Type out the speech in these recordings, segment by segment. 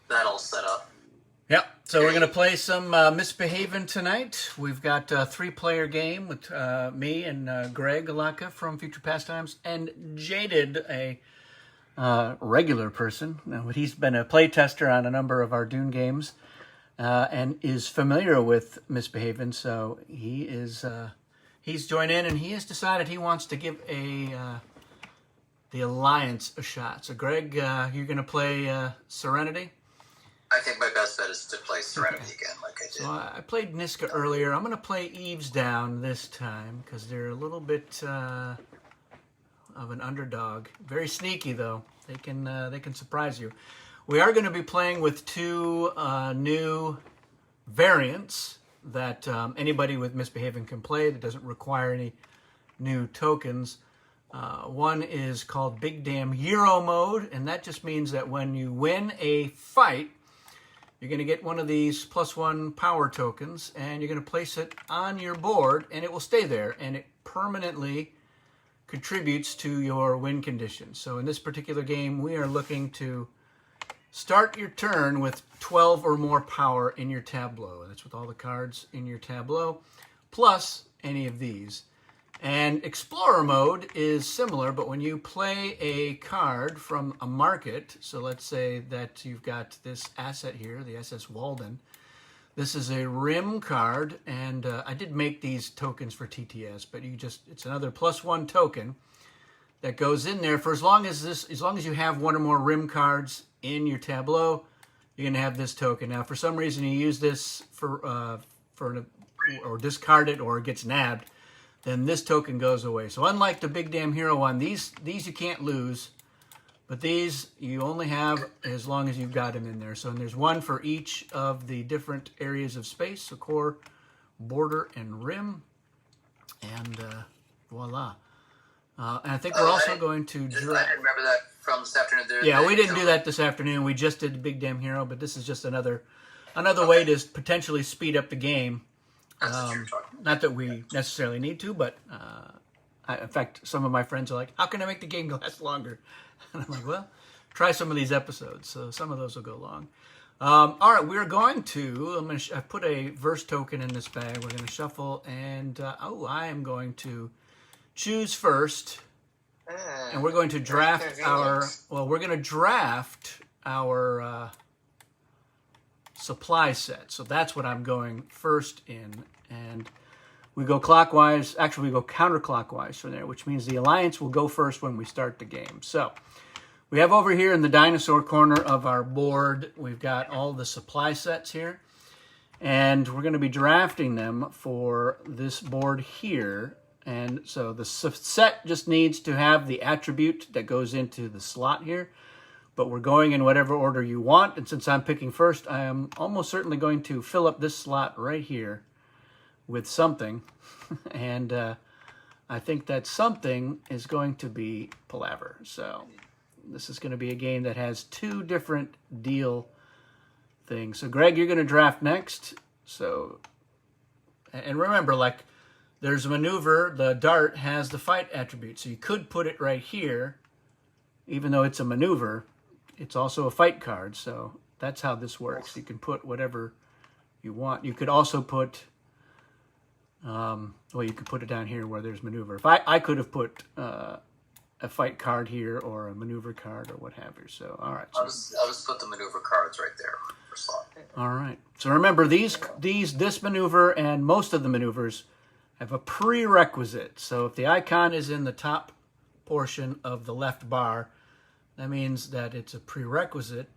that all set up. Yep. So we're going to play some Misbehavin tonight. We've got a 3-player game with me and Greg Alaka from Future Pastimes and Jaded, a regular person. Now, he's been a play tester on a number of our Dune games and is familiar with Misbehavin. So he's joined in, and he has decided he wants to give the Alliance a shot. So Greg, you're going to play Serenity. I think my best bet is to play Serenity again, like I did. So I played Niska earlier. I'm going to play Eves down this time because they're a little bit of an underdog. Very sneaky though. They can surprise you. We are going to be playing with 2 new variants that anybody with Misbehaving can play. That doesn't require any new tokens. One is called Big Damn Hero Mode, and that just means that when you win a fight, you're going to get one of these +1 power tokens, and you're going to place it on your board, and it will stay there, and it permanently contributes to your win condition. So in this particular game, we are looking to start your turn with 12 or more power in your tableau. That's with all the cards in your tableau, plus any of these. And Explorer mode is similar, but when you play a card from a market, so let's say that you've got this asset here, the SS Walden. This is a Rim card, and I did make these tokens for TTS, but it's another +1 token that goes in there for as long as you have 1 or more Rim cards in your tableau, you're going to have this token. Now, for some reason you use this or discard it, or it gets nabbed, then this token goes away. So unlike the Big Damn Hero one, these you can't lose, but these you only have as long as you've got them in there. So there's 1 for each of the different areas of space, so core, border, and rim, and voila. And I think we're also going to... I didn't remember that from this afternoon. Yeah, we didn't do that this afternoon. We just did the Big Damn Hero, but this is just another way to potentially speed up the game. Not that we necessarily need to, but in fact, some of my friends are like, how can I make the game last longer? And I'm like, well, try some of these episodes. So some of those will go long. All right, we're going to, I put a verse token in this bag. We're going to shuffle, and I am going to choose first. And we're going to draft our supply set. So that's what I'm going first in. And we go clockwise. Actually, we go counterclockwise from there, which means the Alliance will go first when we start the game. So we have over here in the dinosaur corner of our board, we've got all the supply sets here. And we're going to be drafting them for this board here. And so the set just needs to have the attribute that goes into the slot here. But we're going in whatever order you want. And since I'm picking first, I am almost certainly going to fill up this slot right here with something. And I think that something is going to be Palaver. So this is going to be a game that has 2 different deal things. So Greg, you're going to draft next. So, and remember, like, there's a maneuver. The dart has the fight attribute. So you could put it right here, even though it's a maneuver. It's also a fight card, so that's how this works. You can put whatever you want. You could also put, you could put it down here where there's maneuver. If I could have put a fight card here or a maneuver card or what have you. So, all right. So, I'll just put the maneuver cards right there for slot. All right. So remember, this maneuver and most of the maneuvers have a prerequisite. So if the icon is in the top portion of the left bar, that means that it's a prerequisite.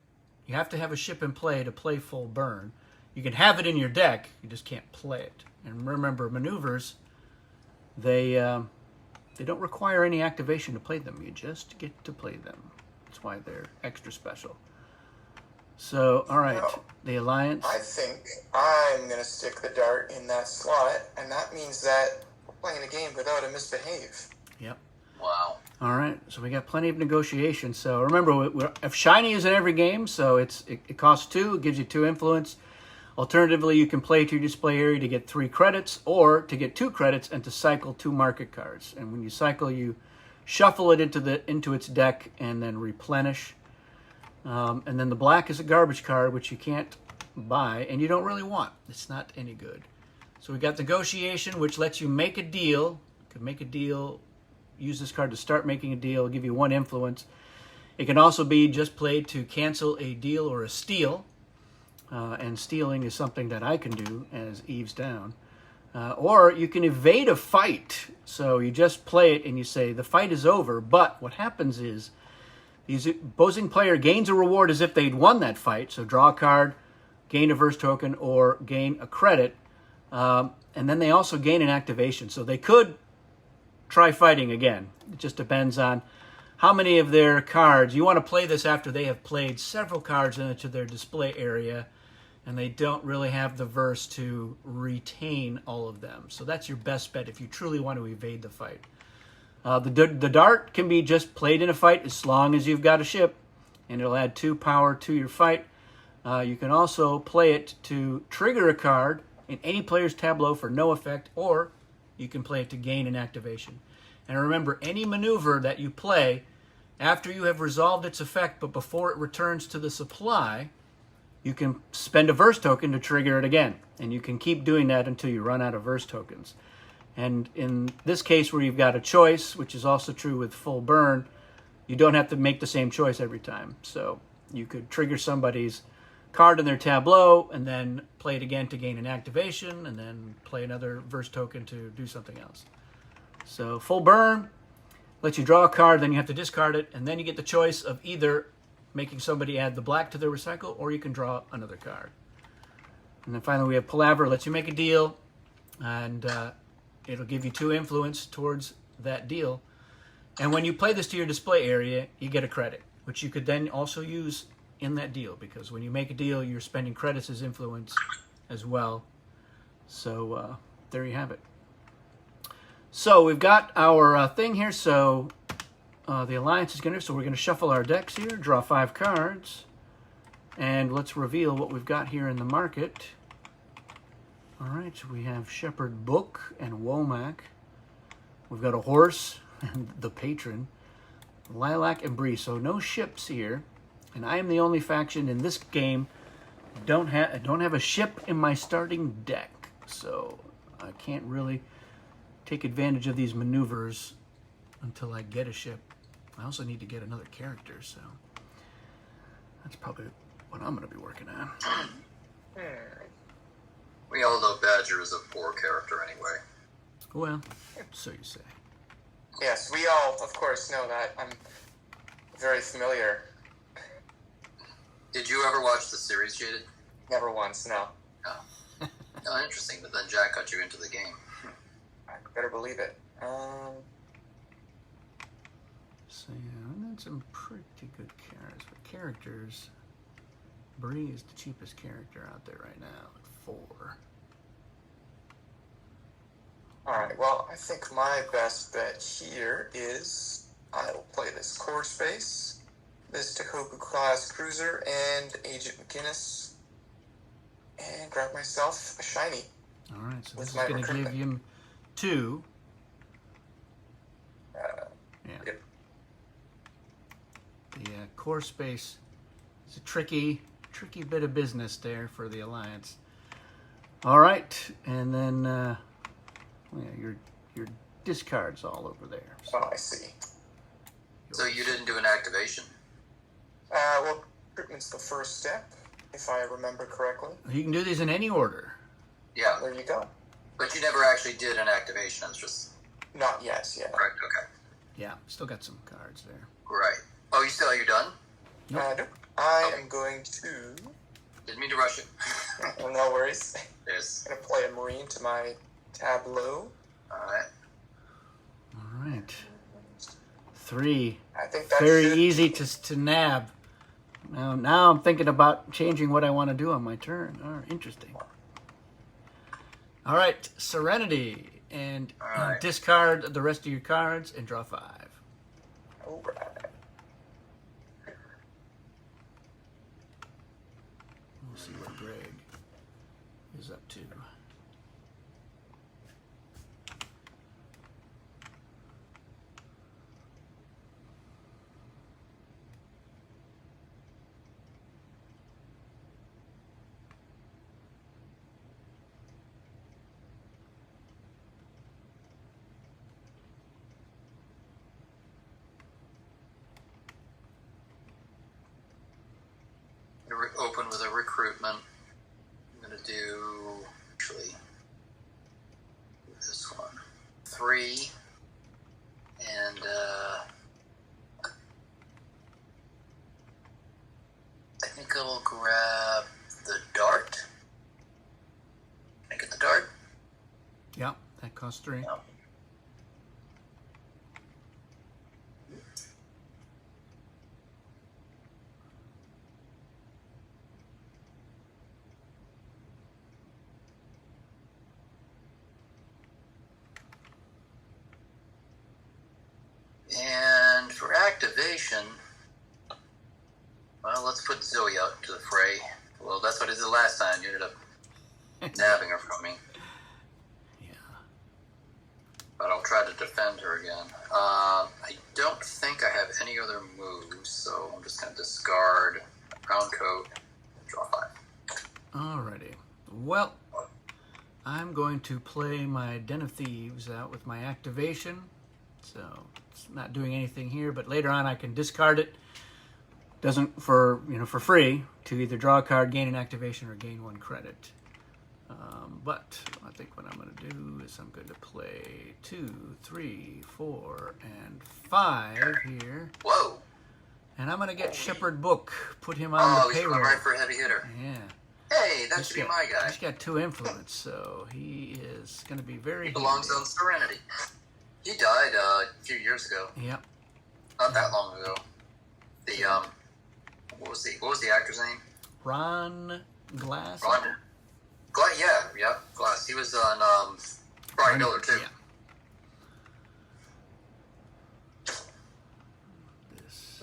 You have to have a ship in play to play full burn. You can have it in your deck, you just can't play it. And remember, maneuvers, they don't require any activation to play them. You just get to play them. That's why they're extra special. So, all right, the Alliance. I think I'm going to stick the dart in that slot, and that means that we're playing a game without a misbehave. Yep. Wow. All right, so we got plenty of negotiation. So remember, if shiny is in every game, so it costs 2, it gives you 2 influence. Alternatively, you can play to your display area to get 3 credits, or to get 2 credits and to cycle 2 market cards. And when you cycle, you shuffle it into its deck and then replenish. And then the black is a garbage card, which you can't buy, and you don't really want. It's not any good. So we got negotiation, which lets you make a deal. You can make a deal, use this card to start making a deal, give you 1 influence. It can also be just played to cancel a deal or a steal. And stealing is something that I can do as Eve's down. Or you can evade a fight. So you just play it and you say, the fight is over. But what happens is, the opposing player gains a reward as if they'd won that fight. So draw a card, gain a verse token, or gain a credit. And then they also gain an activation. So they could try fighting again. It just depends on how many of their cards. You want to play this after they have played several cards into their display area, and they don't really have the verse to retain all of them. So that's your best bet if you truly want to evade the fight. The dart can be just played in a fight as long as you've got a ship, and it'll add 2 power to your fight. You can also play it to trigger a card in any player's tableau for no effect, or you can play it to gain an activation. And remember, any maneuver that you play after you have resolved its effect but before it returns to the supply, you can spend a verse token to trigger it again. And you can keep doing that until you run out of verse tokens. And in this case where you've got a choice, which is also true with full burn, you don't have to make the same choice every time. So you could trigger somebody's card in their tableau and then play it again to gain an activation, and then play another verse token to do something else. So full burn lets you draw a card, then you have to discard it, and then you get the choice of either making somebody add the black to their recycle, or you can draw another card. And then finally we have Palaver, lets you make a deal, and it'll give you 2 influence towards that deal. And when you play this to your display area, you get a credit, which you could then also use in that deal, because when you make a deal, you're spending credits as influence as well. So there you have it. So we've got our thing here. So the Alliance is going to, so we're going to shuffle our decks here, draw 5 cards, and let's reveal what we've got here in the market. All right, so we have Shepherd Book and Womack. We've got a horse and the Patron, Lilac and Bree. So no ships here, and I am the only faction in this game. I don't have a ship in my starting deck, so I can't really take advantage of these maneuvers until I get a ship. I also need to get another character, so that's probably what I'm going to be working on. We all know Badger is a poor character anyway. Well, so you say. Yes, we all, of course, know that. I'm very familiar. Did you ever watch the series, Jaded? Never once, no. Oh. Oh, interesting, but then Jack got you into the game. I better believe it. So yeah, I got some pretty good cards, but characters, Bree is the cheapest character out there right now at 4. Alright, well, I think my best bet here is I'll play this Core Space, this Tohoku class cruiser, and Agent McGinnis, and grab myself a shiny. All right, so With this is my going to give recruitment. him 2. Yeah. Yep. The core space is a tricky bit of business there for the Alliance. All right, and then yeah, your discards all over there. Oh, I see. So you didn't do an activation? Well, recruitment's the first step, if I remember correctly. You can do these in any order. Yeah, There you go. but you never actually did an activation. It's just Not yet, yeah. correct. Okay, Yeah, still got some cards there. right. Oh, are you done? Nope. Nope. I am going to... Didn't mean to rush it. Well, no worries. Yes. I'm going to play a Marine to my tableau. All right. All right. 3. I think that Very should... easy to nab. Now I'm thinking about changing what I want to do on my turn. Oh, interesting. All right, Serenity, and All right. discard the rest of your cards and draw 5. All right. We'll see what Greg is up to. recruitment. I'm going to do, actually, this one. 3. And, I think I will grab the dart. Can I get the dart? Yeah, that costs 3. No. And for activation, well, let's put Zoe out into the fray. Well, that's what I did last time. You ended up nabbing her from me. Yeah. But I'll try to defend her again. I don't think I have any other moves, so I'm just going to discard Brown Coat and draw 5. Alrighty. Well, I'm going to play my Den of Thieves out with my activation. So it's not doing anything here, but later on I can discard it. Doesn't for free to either draw a card, gain an activation, or gain 1 credit. But I think what I'm going to do is I'm going to play 2, 3, 4, and 5 here. Whoa! And I'm going to get Shepherd Book, put him on the he's payroll. going right for a heavy hitter. Yeah. Hey, that should be my guy. He's got 2 influence, so he is going to be very He belongs handy. on Serenity. He died a few years ago. Yep. Not that long ago. The what was the actor's name? Ron Glass. Ron. Yeah, Glass. He was on Brian Miller too. Yeah. This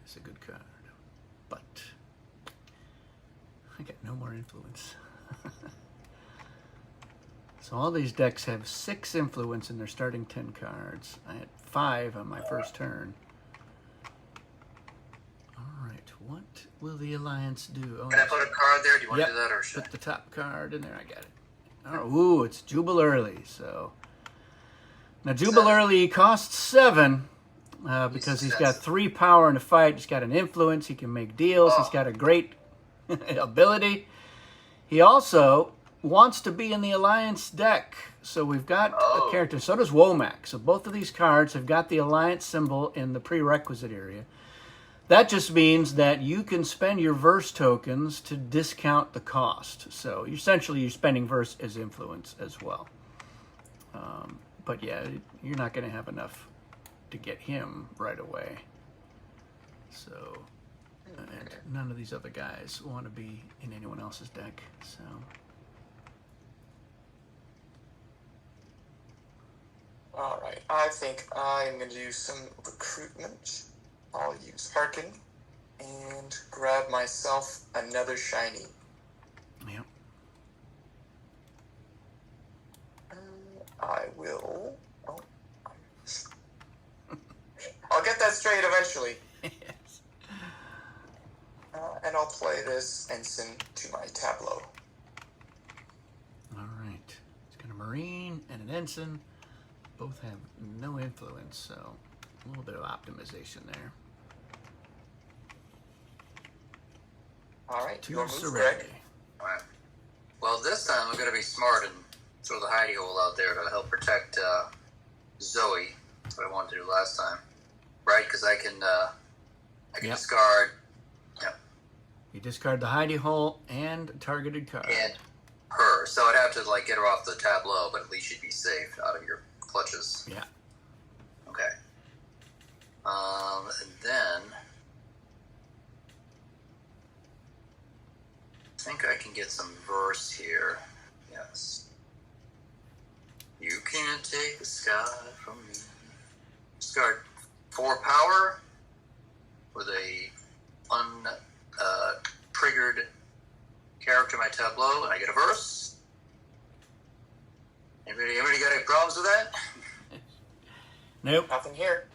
is a good card, but I got no more influence. So all these decks have 6 influence and they're starting 10 cards. I had 5 on my first turn. Alright, what will the Alliance do? Oh, Can I put a card there? Do you want to do that or should put the top card in there. I got it. Oh, ooh, it's Jubal Early. So now Jubal Early costs 7 because he's got 3 power in a fight. He's got an influence. He can make deals. He's got a great ability. He also wants to be in the Alliance deck. So we've got a character. So does Womack. So both of these cards have got the Alliance symbol in the prerequisite area. That just means that you can spend your verse tokens to discount the cost. So essentially you're spending verse as influence as well. But yeah, you're not going to have enough to get him right away. So, and none of these other guys want to be in anyone else's deck. So. Alright, I think I'm going to do some recruitment. I'll use Harken and grab myself another shiny. Yep. I will. Oh. I'll get that straight eventually. Yes. And I'll play this ensign to my tableau. All right. It's got a Marine and an Ensign. Both have no influence, so a little bit of optimization there. Alright, your move, Serenity. Greg. Alright. Well, this time I'm going to be smart and throw the hidey hole out there to help protect Zoe. That's what I wanted to do last time. Right? Because I can Yep. discard. Yep. You discard the hidey hole and targeted card. And her. So I'd have to get her off the tableau, but at least she'd be safe out of your clutches. Yeah. Okay. And then I think I can get some verse here. Yes. You can't take the sky from me. Discard 4 power with a triggered character in my tableau, and I get a verse. Anybody got any problems with that? Nope. Nothing here.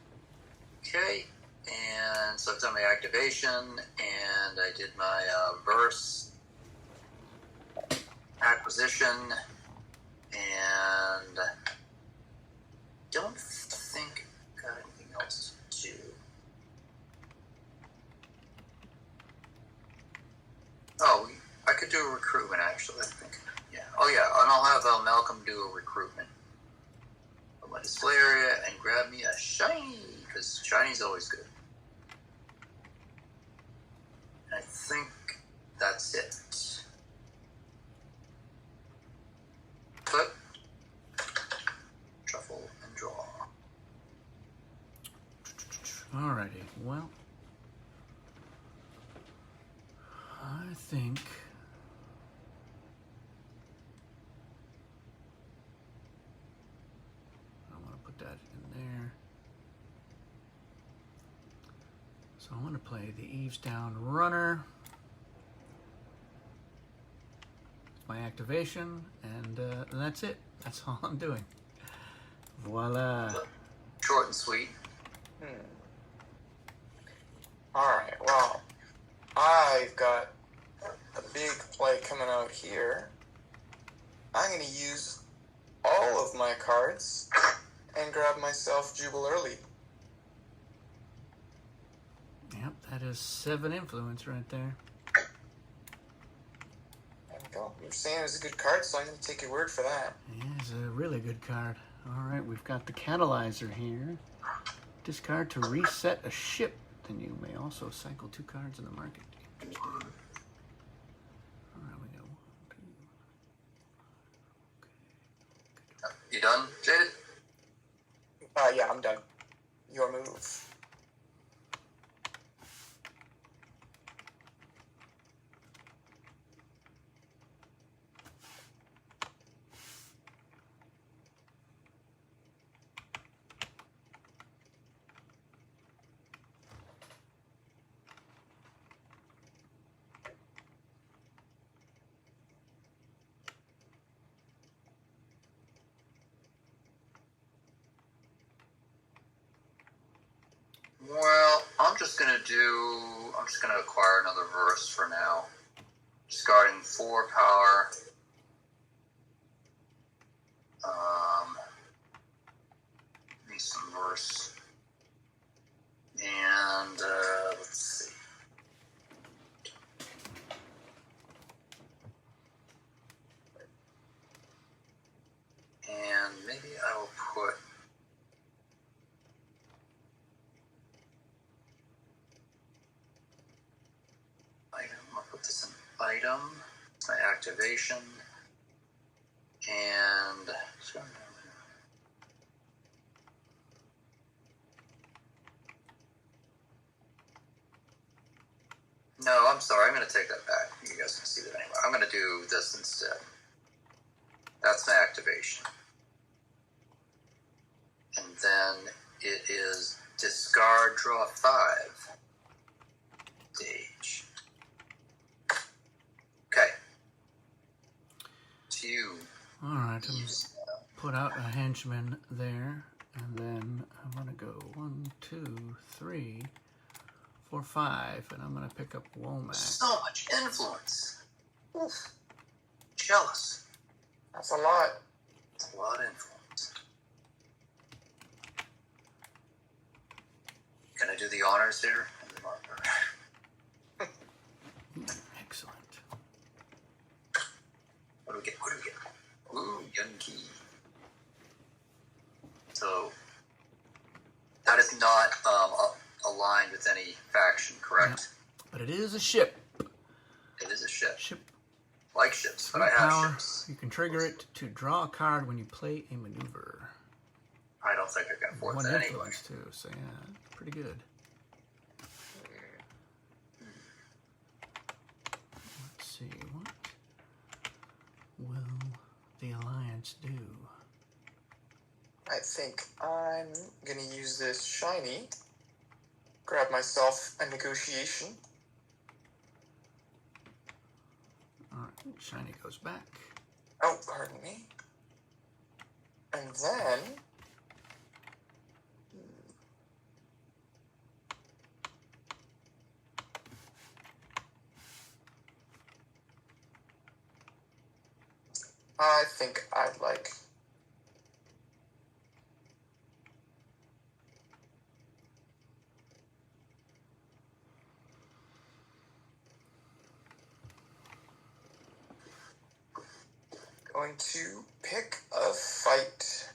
Okay, and so I've done my activation, and I did my verse acquisition, and don't think I got anything else to do. Oh, I could do a recruitment actually. I think. Yeah. Oh yeah, and I'll have Malcolm do a recruitment from my display area and grab me a shiny because shiny's always good. And I think that's it. But shuffle and draw. Alrighty, well, I think I want to put that in there. So I want to play the Eaves Down Runner. My activation, and that's it. That's all I'm doing. Voila. Short and sweet. Alright, well, I've got a big play coming out here. I'm going to use all of my cards and grab myself Jubal early. Yep, that is 7 influence right there. There we go. You're saying it was a good card, so I'm going to take your word for that. Yeah, it's a really good card. All right, we've got the Catalyzer here. Discard to reset a ship. Then you may also cycle 2 cards in the market. All right, we go 1, 2. Okay. You done, Jaded? Yeah, I'm done. Your move. Well, I'm just gonna acquire another verse for now. Discarding 4 power. Need some verse. And, let's see. And maybe I will put item. I'll put this in item. My activation. And no, I'm sorry. I'm going to take that back. You guys can see that anyway. I'm going to do this instead. That's my activation. And then it is discard, draw 5. Stage. Okay. To you. All right, I'm put out a henchman there, and then I'm gonna go 1, 2, 3, 4, 5, and I'm gonna pick up Womack. So much influence. Oof. Jealous. That's a lot. That's a lot of influence. Can I do the honors here? Excellent. What do we get? What do we get? Ooh, Yunki. So, that is not aligned with any faction, correct? Yeah. But it is a ship. It is a ship. Ship. Like ships, but 3 I have power. ships. You can trigger it to draw a card when you play a maneuver. I don't think I can afford 1 that anyway. influence too, so yeah, pretty good. Let's see, what will the Alliance do? I think I'm going to use this shiny. Grab myself a negotiation. Alright, shiny goes back. Oh, pardon me. And then... I think I'd like... going to pick a fight.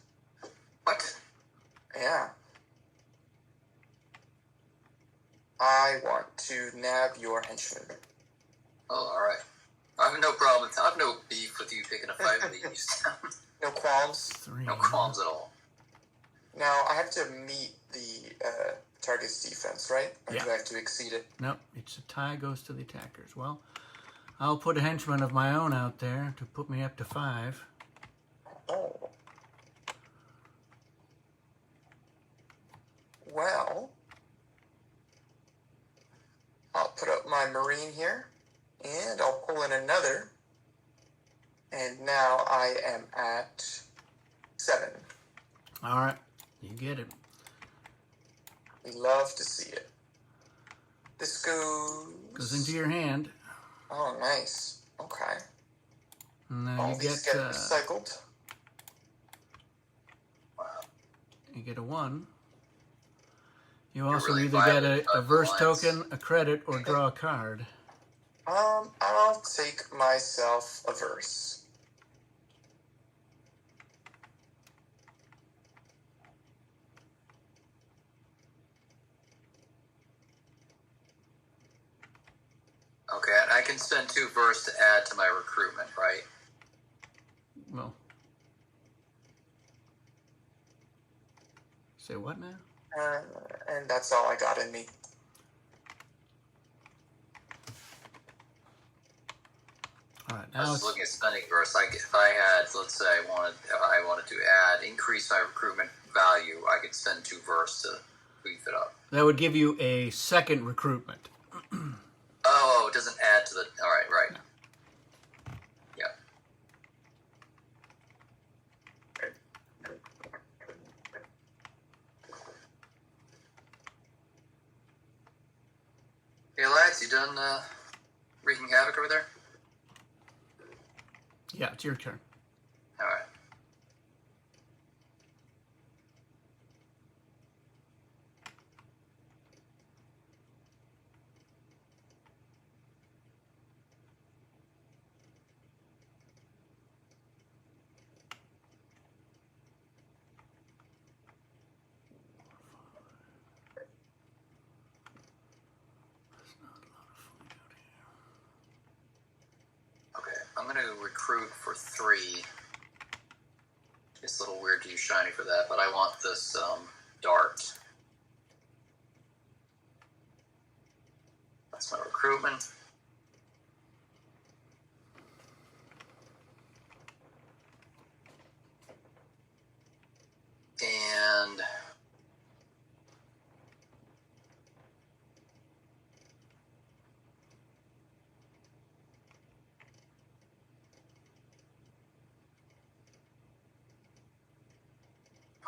What? Yeah. I want to nab your henchman. Oh, all right. I have no problem. I have no beef with you picking a fight with these. No qualms. 3. No qualms at all. Now, I have to meet the target's defense, right? Or Yeah. do I have to exceed it? Nope, it's a tie, goes to the attackers. Well, I'll put a henchman of my own out there to put me up to 5. Oh. Well, I'll put up my marine here, and I'll pull in another, and now I am at 7. All right, you get it. We love to see it. This goes Goes into your hand, Oh, nice. Okay. and then All you these get get recycled. you get a 1. You also really either get violent a verse lines. token, a credit, or draw a card. I'll take myself a verse. Okay, and I can spend 2 verse to add to my recruitment, right? Well, say what now? And that's all I got in me. All right, I now was it's just looking at spending verse. If I had, let's say, I wanted to increase my recruitment value, I could spend 2 verse to beef it up. that would give you a second recruitment. Oh, it doesn't add to the. All right, right. Yeah. Hey, lads, you done wreaking havoc over there? Yeah, it's your turn. All right. Okay, I'm going to recruit for 3. It's a little weird to use shiny for that, but I want this dart. That's my recruitment. And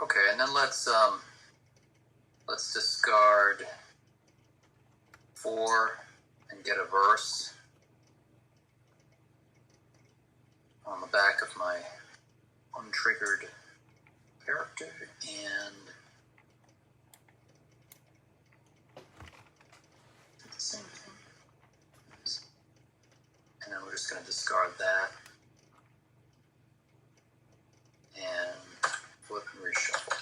okay, and then let's discard 4 and get a verse on the back of my untriggered character, and do the same thing. And then we're just going to discard that and flip and reshuffle.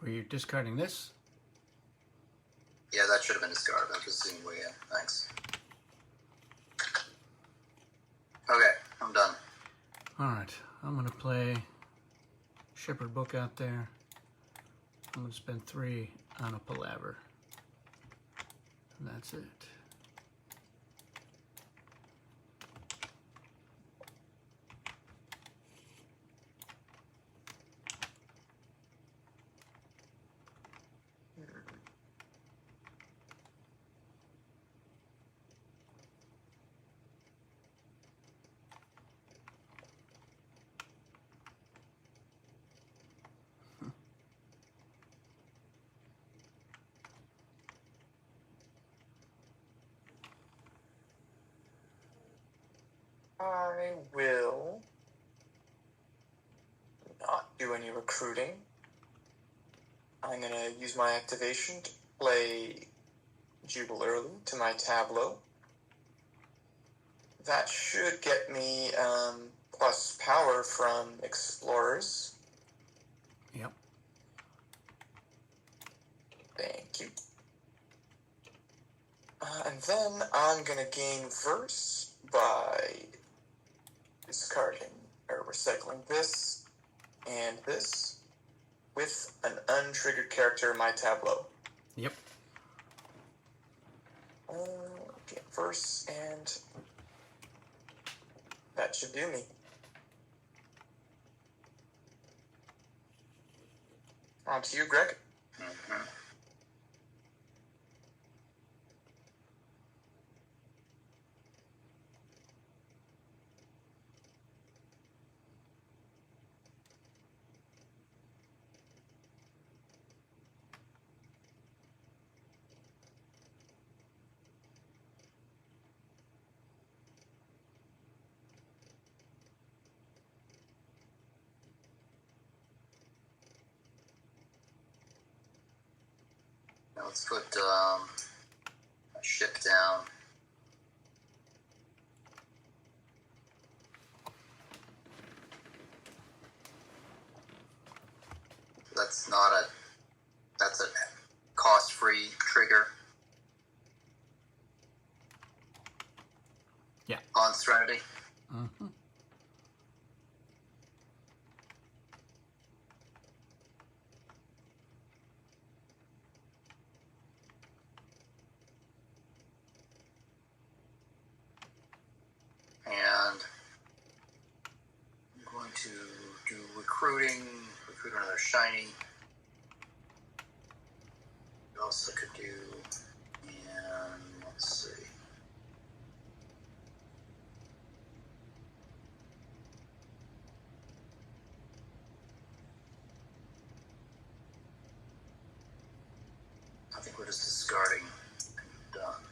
Were you discarding this? Yeah, that should have been discarded. That was zooming way in. Thanks. Okay, I'm done. All right, I'm going to play Shepherd Book out there. I'm going to spend 3 on a palaver. And that's it. I will not do any recruiting. I'm going to use my activation to play Jubal early to my tableau. that should get me plus power from explorers. Yep. Thank you. And then I'm going to gain verse by discarding or recycling this and this with an untriggered character in my tableau. Yep. Get verse, and that should do me. On to you, Greg. Mm-hmm. Now let's put a ship down. That's a cost-free trigger. Yeah. On Serenity. Mm-hmm. And I'm going to do recruit another shiny. What else I could do? And let's see. I think we're just discarding and done.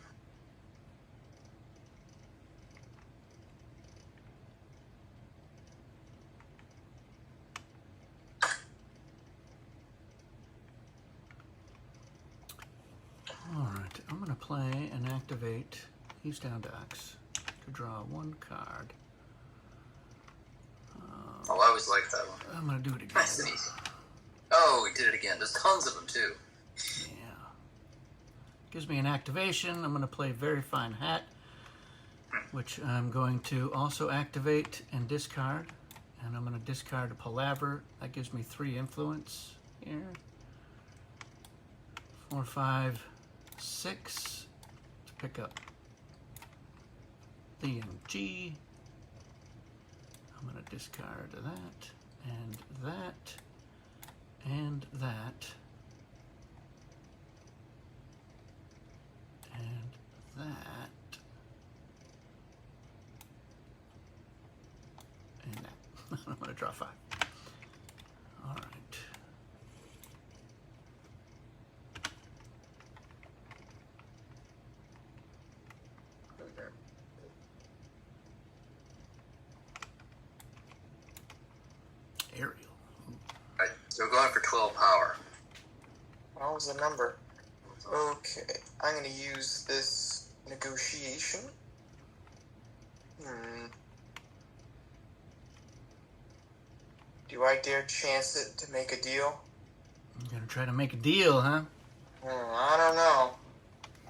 Alright, I'm going to play and activate Eve's Down Docks to draw one card. Oh, I always liked that one. I'm going to do it again. Nice and easy. Oh, we did it again. There's tons of them, too. Yeah. Gives me an activation. I'm going to play Very Fine Hat, which I'm going to also activate and discard. And I'm going to discard a Palaver. That gives me 3 influence here. 4, 5, 6 to pick up the G. I'm going to discard that, and that, and that, and that, and that. I'm going to draw 5. All right. Ariel. Right, so we're going for 12 power. What was the number? Okay, I'm going to use this negotiation. Do I dare chance it to make a deal? I'm going to try to make a deal, huh? I don't know.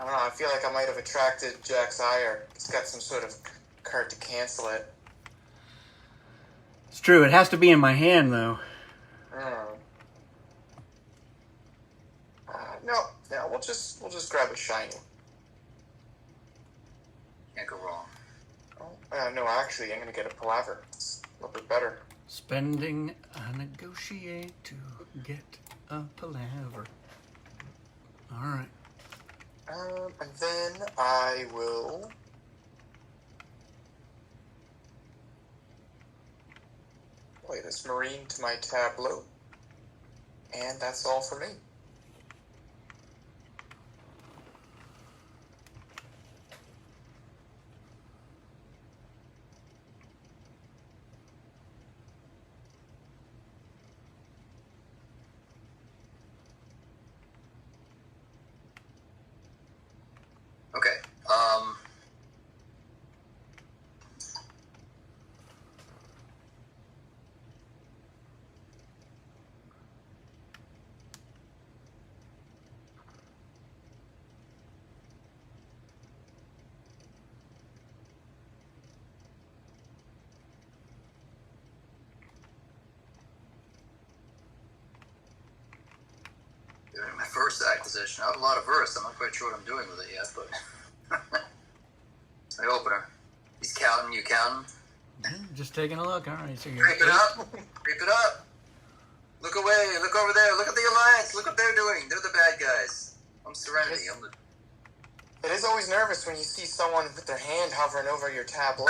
I feel like I might have attracted Jack's ire. He's got some sort of card to cancel it. It's true. It has to be in my hand, though. No, we'll just grab a shiny. Can't go wrong. No, actually, I'm gonna get a Palaver. It's a little bit better. Spending a negotiate to get a Palaver. All right. And then I will play this Marine to my tableau, and that's all for me. Okay. Doing my first acquisition. I have a lot of verse. I'm not quite sure what I'm doing with it yet, but it's my opener. He's counting. You counting? Just taking a look. All right, so you're Creep it up. Creep it up. Look away. Look over there. Look at the Alliance. Look what they're doing. They're the bad guys. I'm Serenity. It is always nervous when you see someone with their hand hovering over your tableau.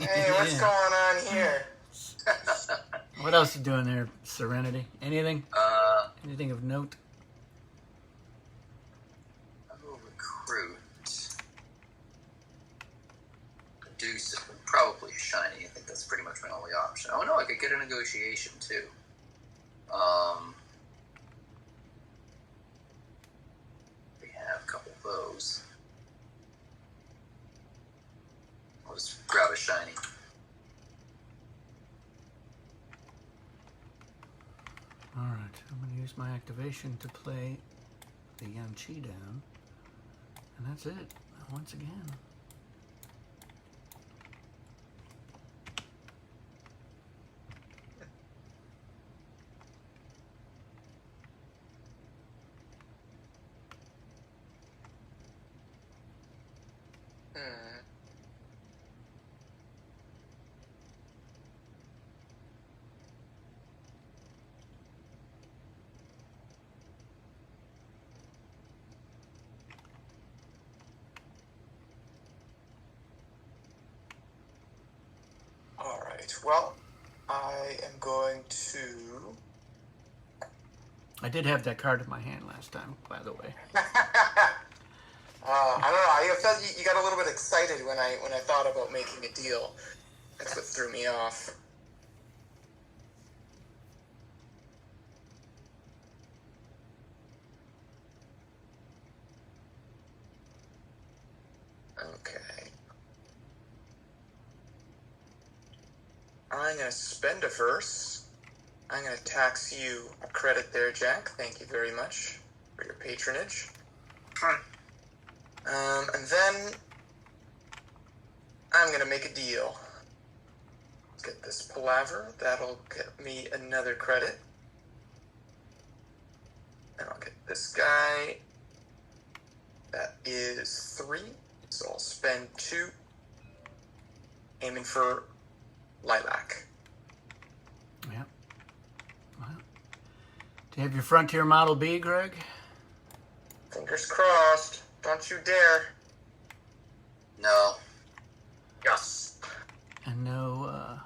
Hey, what's Yeah. going on here? What else you doing there, Serenity? Anything? Anything of note? I will recruit. Deuce, probably shiny. I think that's pretty much my only option. Oh no, I could get a negotiation too. We have a couple of those. I'll just grab a shiny. All right, I'm going to use my activation to play the Yanchi down. And that's it, once again. Alright, well, I am going to... I did have that card in my hand last time, by the way. I don't know, I felt you got a little bit excited when I thought about making a deal. That's what threw me off. Okay. I'm going to spend a verse. I'm going to tax you a credit there, Jack. Thank you very much for your patronage. And then I'm going to make a deal. Let's get this palaver. That'll get me another credit. And I'll get this guy. That is 3. So I'll spend 2. Aiming for Lilac. Yeah. Well, do you have your Frontier Model B, Greg? Fingers crossed. Don't you dare. No. Yes. And no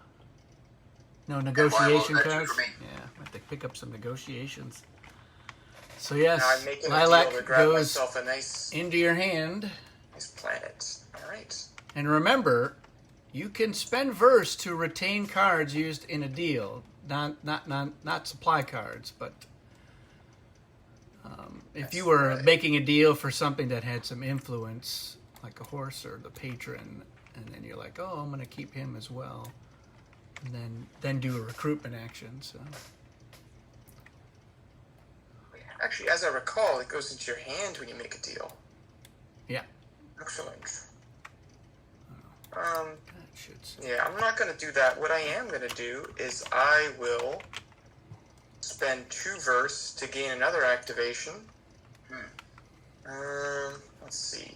negotiation that's cards? for me. Yeah, I have to pick up some negotiations. So yes, Now I'm making a Lilac deal to grab goes myself a nice into your hand. planet. Alright. And remember, you can spend verse to retain cards used in a deal. Not supply cards, but if you were making a deal for something that had some influence, like a horse or the patron, and then you're like, oh, I'm going to keep him as well, and then do a recruitment action. So Actually, as I recall, it goes into your hand when you make a deal. yeah, Excellent. that should say. Yeah, I'm not going to do that. What I am going to do is I will spend 2 verse to gain another activation. Let's see.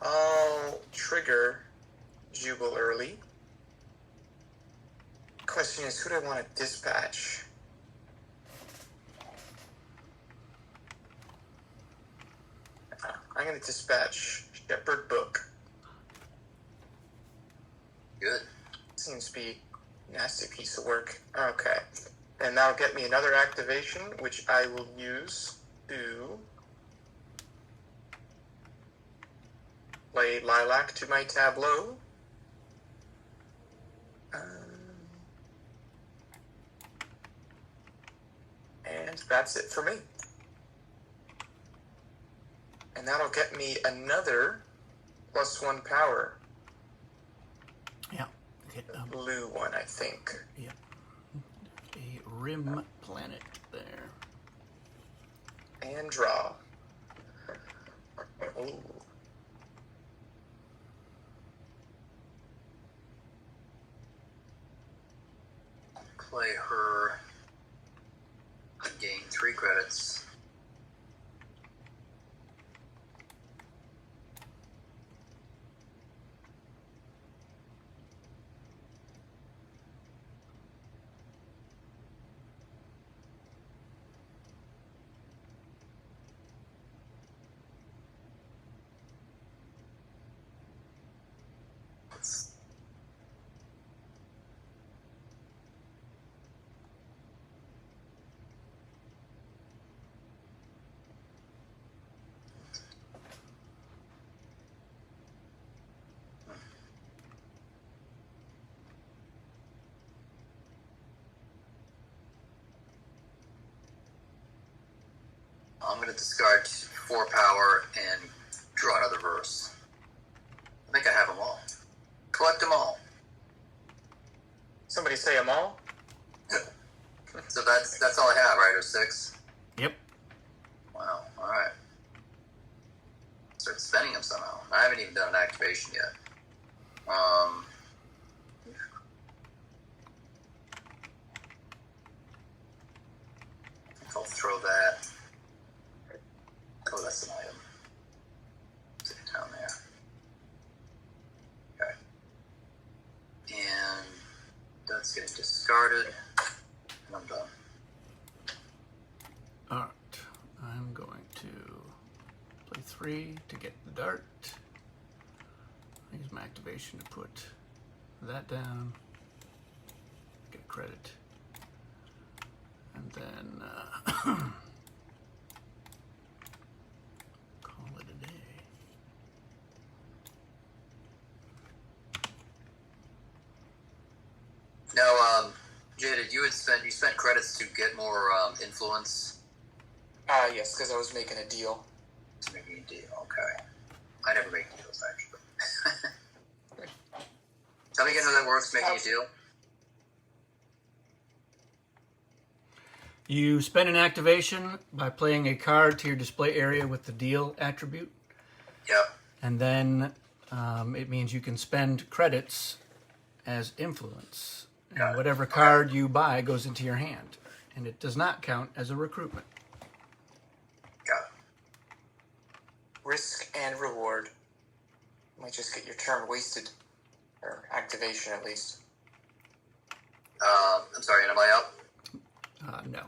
I'll trigger Jubal early. Question is, who do I want to dispatch? I'm going to dispatch Shepherd Book. Good. Seems to be a nasty piece of work. Okay. And that'll get me another activation, which I will use to play Lilac to my tableau. And that's it for me. And that'll get me another +1 power. Yeah, get Blue one, I think. yeah, a rim planet there. And draw. Ooh. Play her. Gain 3 credits. influence. I'm going to discard 4 power and draw another verse. I think I have them all. Collect them all. Somebody say them all? So that's all I have, right? Or 6? Yep. Wow. All right. Start spending them somehow. I haven't even done an activation yet. I'll throw that. Oh, that's an item. Sit it down there. Okay. And that's getting discarded. And I'm done. All right. I'm going to play 3 to get the dart. Use my activation to put that down. Get a credit. And then call it a day. Now, Jada, you spent credits to get more influence. Yes, because I was making a deal. To make a deal, okay. I never make deals, actually. Tell me again how that works, making a deal. You spend an activation by playing a card to your display area with the deal attribute. Yep. And then it means you can spend credits as influence. And whatever card you buy goes into your hand. And it does not count as a recruitment. Got it. Risk and reward. You might just get your turn wasted. Or activation, at least. I'm sorry, am I up? No.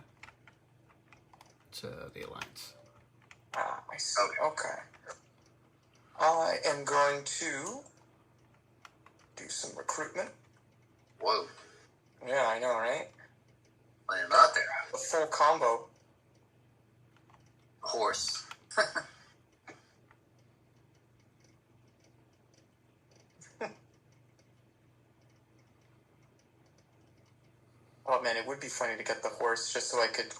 It's the Alliance. I see. Okay. I am going to do some recruitment. Whoa. Yeah, I know, right? I am out there. The full combo. A horse. Oh man, it would be funny to get the horse just so I could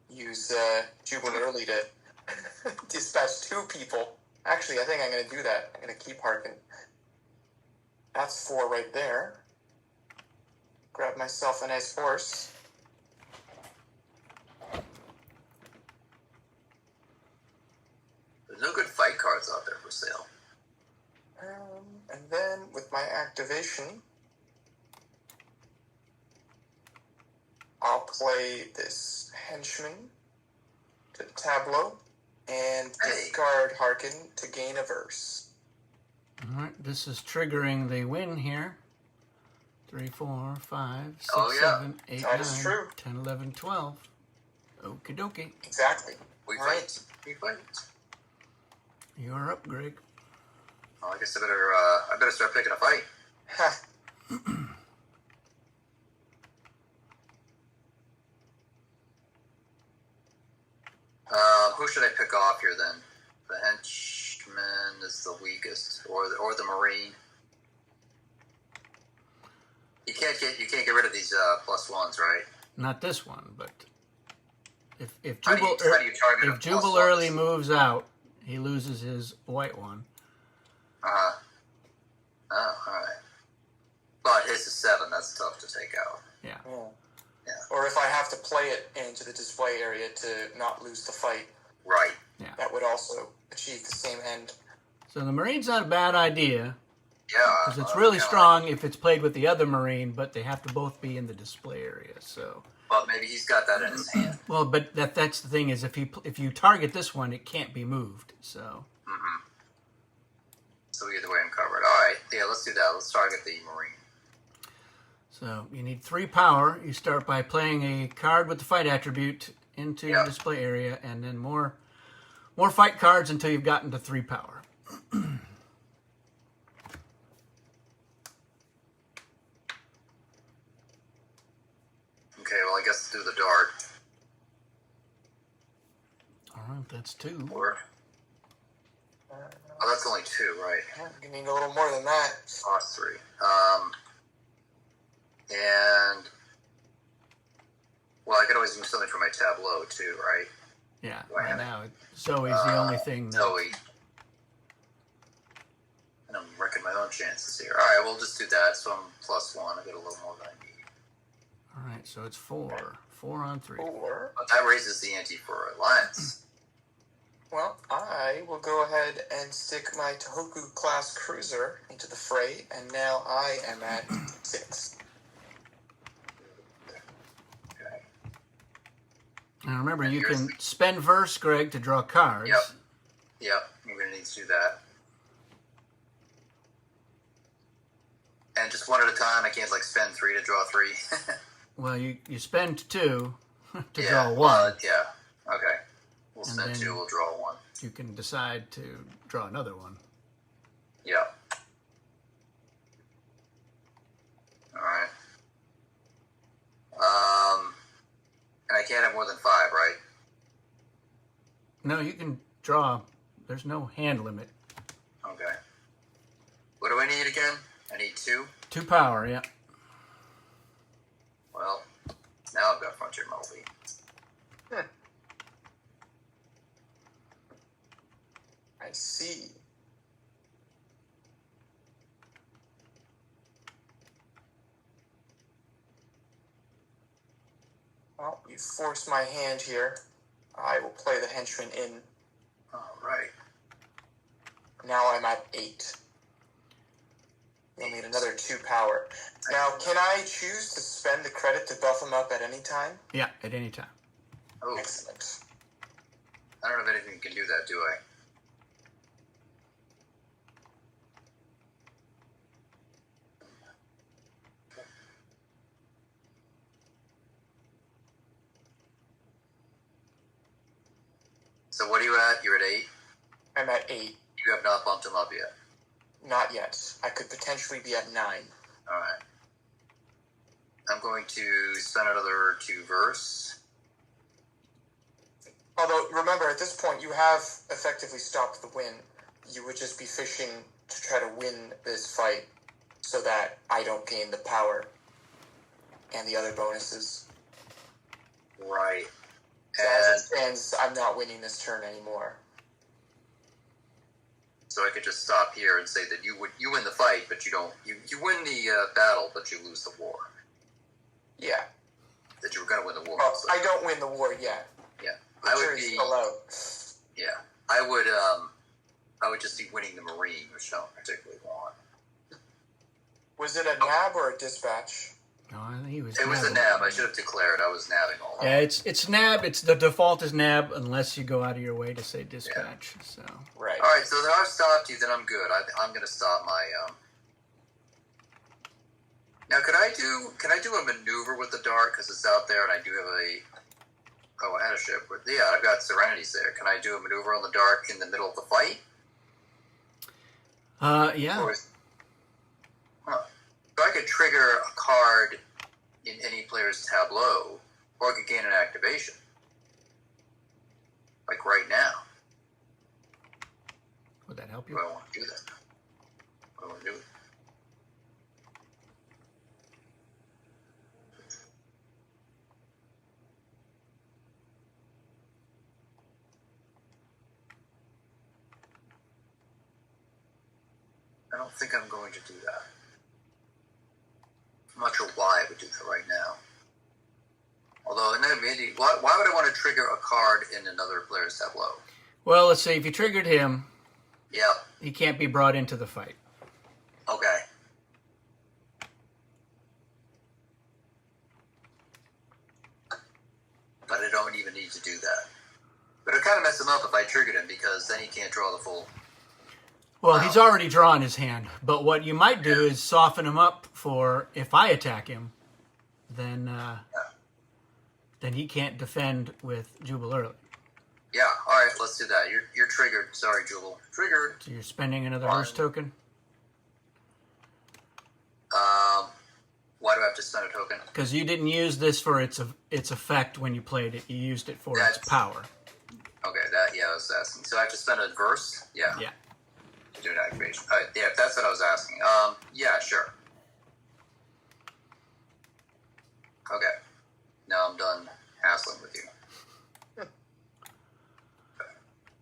use Jubilant early to dispatch 2 people. Actually, I think I'm going to do that. I'm going to keep Harkin. That's 4 right there. Grab myself a nice horse. There's no good fight cards out there for sale. And then with my activation, I'll play this henchman to the tableau and discard Harkin to gain a verse. All right, this is triggering the win here. 3, 4, 5, 6, Oh, yeah. 7, 8, That 9, is true. 10, 11, 12. Okie dokie. Exactly. We All fight. We fight. You're up, Greg. Well, I guess I better start picking a fight. Ha. Who should I pick off here then? The henchman is the weakest, or the marine. You can't get rid of these +1s, right? Not this one, but if How do you target if Jubal +1s? early moves out, he loses his white one. Oh, all right. But his is 7. That's tough to take out. Yeah. Yeah. Or if I have to play it into the display area to not lose the fight, Right. Yeah. that would also achieve the same end. So the Marine's not a bad idea Yeah. because it's really strong if it's played with the other Marine, but they have to both be in the display area. So. But maybe he's got that in his hand. Well, but that's the thing is if you target this one, it can't be moved. So. Mm-hmm. So either way, I'm covered. All right. Yeah, let's do that. Let's target the marine. So you need 3 power. You start by playing a card with the fight attribute into your display area, and then more fight cards until you've gotten to 3 power. do the dart. All right, that's 2. Or, oh, that's only 2, right? You need a little more than that. Cost 3. And well, I could always do something for my tableau too, right? Yeah, Right. right now Zoe's the only thing that... Zoe. And I'm wrecking my own chances here. All right, we'll just do that. So I'm +1. I get a little more than I need. All right, so it's 4. 4 on 3. 4. But that raises the ante for Alliance. Well, I will go ahead and stick my Tohoku class cruiser into the fray, and now I am at 6. Okay. Now remember, you can spend verse, Greg, to draw cards. Yep. I'm going to need to do that. And just one at a time. I can't spend 3 to draw 3. Well, you spend 2 to yeah. draw 1. Yeah. Okay. We'll And spend then 2. We'll draw 1. You can decide to draw another one. Yep. All right. And I can't have more than 5, right? No, you can draw. There's no hand limit. Okay. What do I need again? I need 2. 2 power, yeah. Well, now I've got Frontier Melody. I see. Well, you force my hand here. I will play the henchman in. All right. Now I'm at 8. You'll need another 2 power. Now, can I choose to spend the credit to buff him up at any time? Yeah, at any time. Oh, Excellent. I don't know if anything can do that, do I? So what are you at? You're at 8? I'm at 8. You have not bumped him up yet. Not yet. I could potentially be at 9. All right. I'm going to spend another 2 verse. Although, remember, at this point, you have effectively stopped the win. You would just be fishing to try to win this fight so that I don't gain the power and the other bonuses. Right. So as it stands, I'm not winning this turn anymore. So I could just stop here and say that you win the fight, but you don't. You win the battle, but you lose the war. Yeah. That you were going to win the war. Well, so. I don't win the war yet. Yeah. The jury's still out. Yeah. I would just be winning the Marine, which I don't particularly want. Was it a nab or a dispatch? No, I think he was. It was a nab. I should have declared I was nabbing all Yeah, it's nab. It's the default is nab unless you go out of your way to say dispatch. Yeah. So. Right. All right. So if I've stopped you, then I'm good. I'm going to stop my. Now, can I do a maneuver with the dart because it's out there and I do have a. Oh, I had a ship. But yeah, I've got Serenities there. Can I do a maneuver on the dart in the middle of the fight? Yeah. So I could trigger a card in any player's tableau, or I could gain an activation. Like right now. Would that help you? Do I want to do that? What do I want to do? I don't think I'm going to do that. I'm not sure why I would do that right now. Although, why would I want to trigger a card in another player's tableau? Well, let's see. If you triggered him, Yeah. he can't be brought into the fight. Okay. But I don't even need to do that. But it kind of mess him up if I triggered him because then he can't draw the full. Well, he's already drawn his hand. But what you might do is soften him up for if I attack him, then he can't defend with Jubal early. Yeah, all right, let's do that. You're triggered. Sorry, Jubal. Triggered. So you're spending another verse token. Why do I have to spent a token. Because you didn't use this for its effect when you played it. You used it for its power. Okay, I was asking. So I have to spend a verse? Yeah. Yeah. To do an activation. Yeah, that's what I was asking. Yeah, sure. Okay. Now I'm done hassling with you.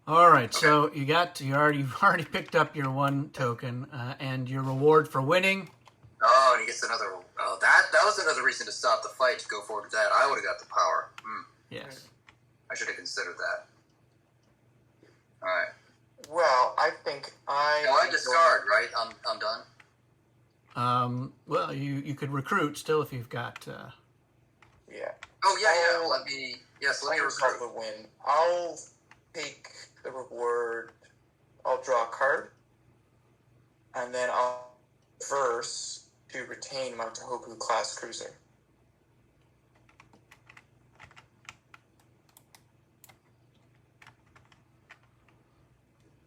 All right, so you already picked up your 1 token, and your reward for winning. Oh, and he gets another. Oh, that was another reason to stop the fight, to go forward with that. I would have got the power. Yes. I should have considered that. All right. Well, I think I discard, right? I'm done. Well, you could recruit still if you've got. Yeah. Oh yeah. Let me recruit the win. I'll take the reward. I'll draw a card, and then I'll verse to retain my Tohoku class cruiser.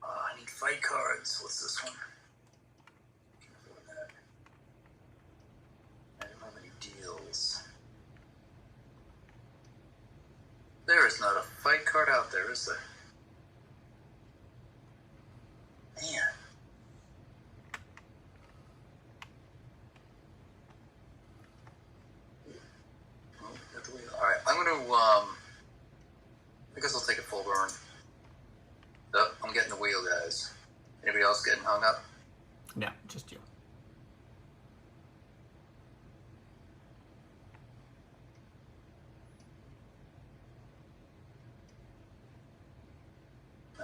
I need fight cards. What's this one? I don't have any deals. There is not a fight card out there, is there? Man. Alright, I'm gonna, I guess I'll take a full burn. I'm getting the wheel, guys. Anybody else getting hung up? No, just you.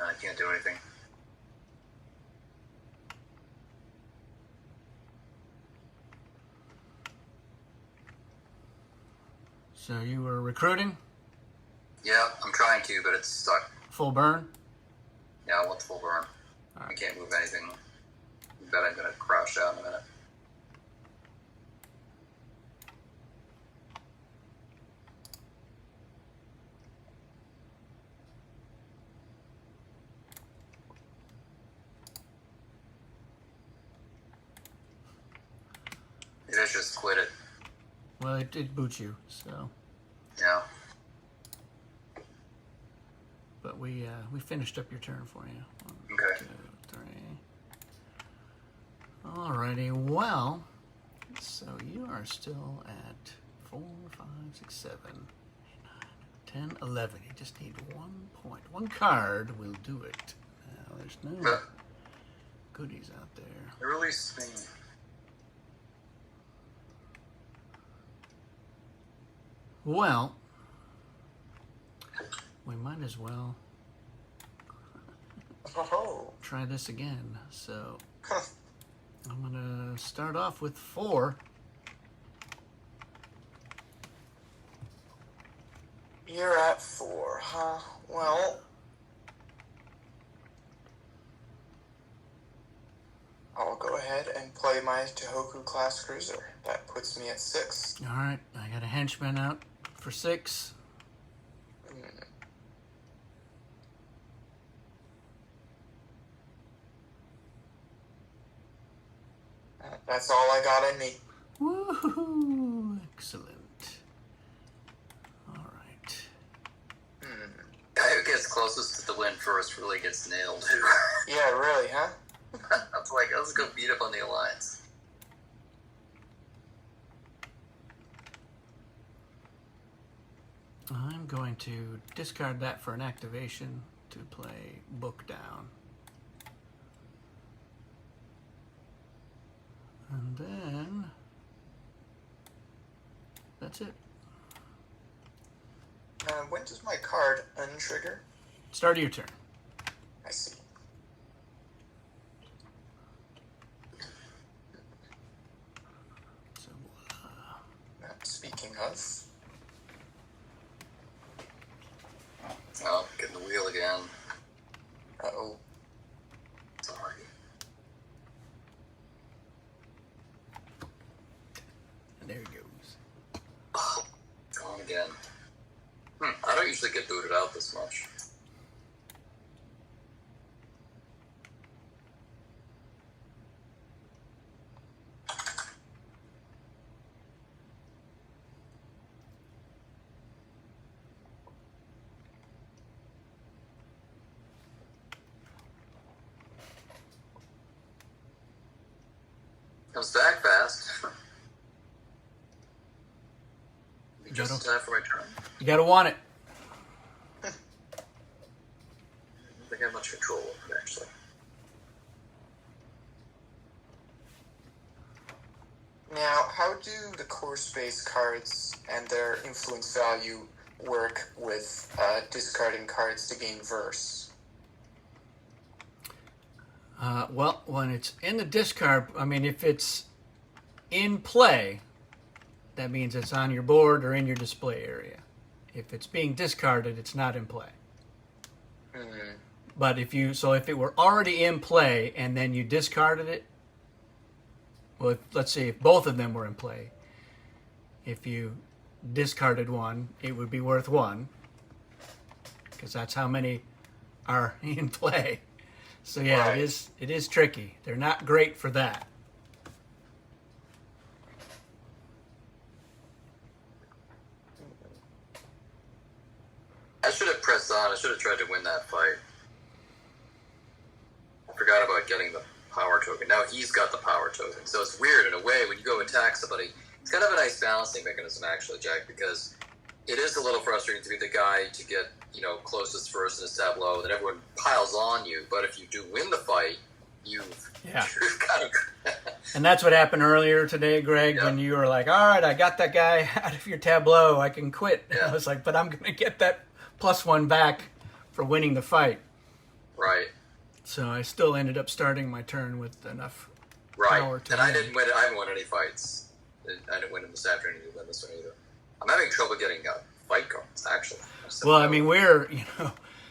I can't do anything. So you were recruiting? Yeah, I'm trying to, but it's stuck. Full burn? Yeah, I want the full burn. Right. I can't move anything. I bet I'm gonna crash out in a minute. Maybe I should just quit it. Well, it did boot you, so. Yeah. But we finished up your turn for you. 1, Okay. 2, 3. Alrighty, well, so you are still at 4, 5, 6, 7, 8, 9, 10, 11. You just need 1 point. 1 card will do it. Now, there's no goodies out there. It released me. Well, we might as well try this again. So I'm going to start off with 4. You're at 4, huh? Well, I'll go ahead and play my Tohoku class cruiser. That puts me at 6. All right, I got a henchman out for 6. That's all I got in me. Woohoo! Excellent. All right. Guy who gets closest to the win first really gets nailed. Yeah, really, huh? That's like, let's go beat up on the Alliance. I'm going to discard that for an activation to play Book Down. And then that's it. When does my card untrigger? Start of your turn. I see. So, Speaking of, Oh, getting the wheel again. uh-oh. Sorry. and there it goes. Oh, gone again. I don't usually get booted out this much. Comes back fast. Just in time for my turn. You gotta want it. I don't think I have much control over it, actually. Now, how do the core space cards and their influence value work with discarding cards to gain verse? Well, when it's in the discard, I mean, if it's in play, that means it's on your board or in your display area. If it's being discarded, it's not in play. Mm-hmm. But if it were already in play and then you discarded it, well, let's say if both of them were in play, if you discarded one, it would be worth 1, because that's how many are in play. So yeah, Right. it is tricky. They're not great for that. I should have pressed on. I should have tried to win that fight. I forgot about getting the power token. Now he's got the power token. So it's weird in a way when you go attack somebody. It's kind of a nice balancing mechanism, actually, Jack, because it is a little frustrating to be the guy to get, closest first in his tableau, then everyone piles on you. But if you do win the fight, you've kind of... And that's what happened earlier today, Greg, when you were like, all right, I got that guy out of your tableau. I can quit. Yeah. I was like, but I'm going to get that +1 back for winning the fight. Right. So I still ended up starting my turn with enough power Right. to And win. I didn't win. I haven't won any fights. I didn't win in this afternoon. I didn't win this one either. I'm having trouble getting fight cards, actually. Well, I mean,